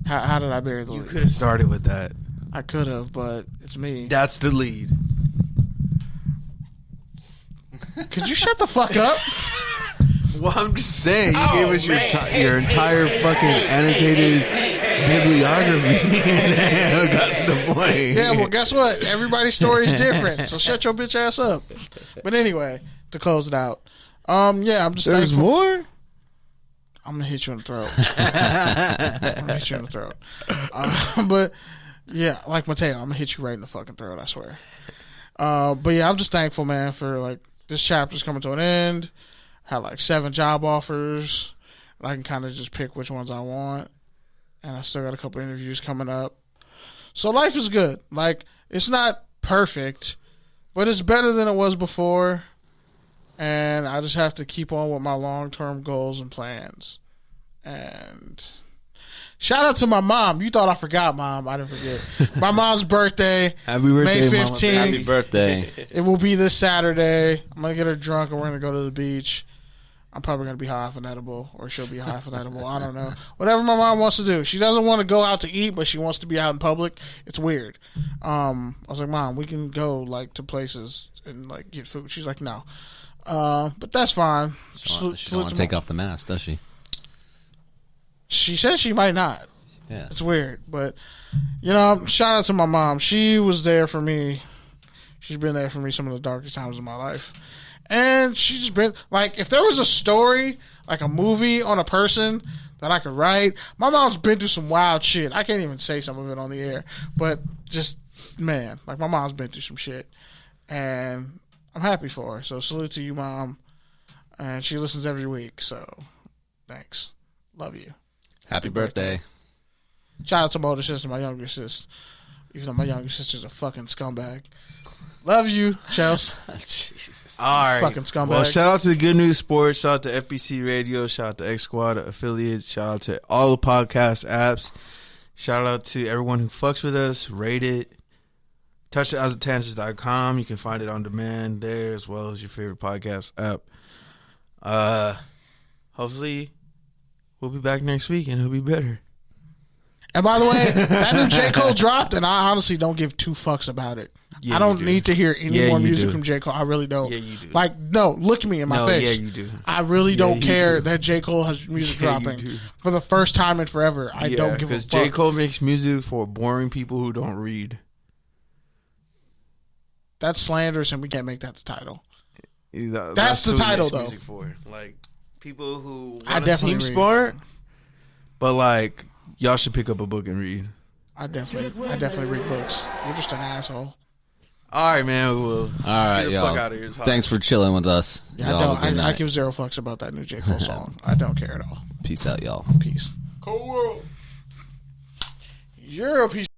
How did I bury the You lead? could have started with that. I could have, but it's me. That's the lead. Could you shut the fuck up? Well, I'm just saying, you gave us your entire fucking annotated bibliography. Got to the point. Yeah, well, guess what? Everybody's story is different, so shut your bitch ass up. But anyway, to close it out, yeah, I'm just There's thankful. more? I'm gonna hit you in the throat. I'm gonna hit you in the throat. But yeah, like Mateo, I'm gonna hit you right in the fucking throat. I swear. But yeah, I'm just thankful, man, for like this chapter's coming to an end. Had like 7 job offers. And I can kind of just pick which ones I want, and I still got a couple interviews coming up. So life is good. Like, it's not perfect, but it's better than it was before. And I just have to keep on with my long-term goals and plans. And shout out to my mom. You thought I forgot, Mom. I didn't forget. My mom's birthday, Happy birthday, May Mama. 15th. Happy birthday. It will be this Saturday. I'm going to get her drunk and we're going to go to the beach. I'm probably going to be high off an edible, or she'll be high off an edible. I don't know. Whatever my mom wants to do. She doesn't want to go out to eat, but she wants to be out in public. It's weird. I was like, Mom, we can go like to places and like get food. She's like, no. But that's fine. She don't want to take off the mask, does she? She says she might not. Yeah. It's weird. But, you know, shout out to my mom. She was there for me. She's been there for me some of the darkest times of my life. And she's just been, like, if there was a story, like a movie on a person that I could write, my mom's been through some wild shit. I can't even say some of it on the air. But just, man, like, my mom's been through some shit. And I'm happy for her. So salute to you, Mom. And she listens every week. So thanks. Love you. Happy birthday. Shout out to my older sister, my younger sister. Even though my younger sister's a fucking scumbag. Love you, Chelsea. Jesus. All right. Fucking scumbag. Well, shout out to the Good News Sports. Shout out to FBC Radio. Shout out to X Squad affiliates. Shout out to all the podcast apps. Shout out to everyone who fucks with us. Rate it. touchdownstangents.com. You can find it on demand there, as well as your favorite podcast app. Hopefully, we'll be back next week and it'll be better. And by the way, that new J. Cole dropped, and I honestly don't give 2 fucks about it. Yeah, I don't you do. need to hear any Yeah, more you music do. from J. Cole. I really don't. Yeah, you do. Like, no, look me in my No, face. yeah, you do. I really Yeah, don't you care do. that J. Cole has music Yeah, you dropping do. for the first time in forever. I don't give a because fuck. J. Cole makes music for boring people who don't read. That's slanderous, and we can't make that the title. That's the who he title, makes though. music for. Like, people who I want to definitely seem read. smart, but like, y'all should pick up a book and read. I definitely read books. You're just an asshole. All right, man. Well, All right, get the y'all. fuck out of here. It's hot. Thanks for chilling with us. Yeah, Y'all I have a don't. good I night. give 0 fucks about that new J. Cole song. I don't care at all. Peace out, y'all. Peace. Cool world. You're a piece.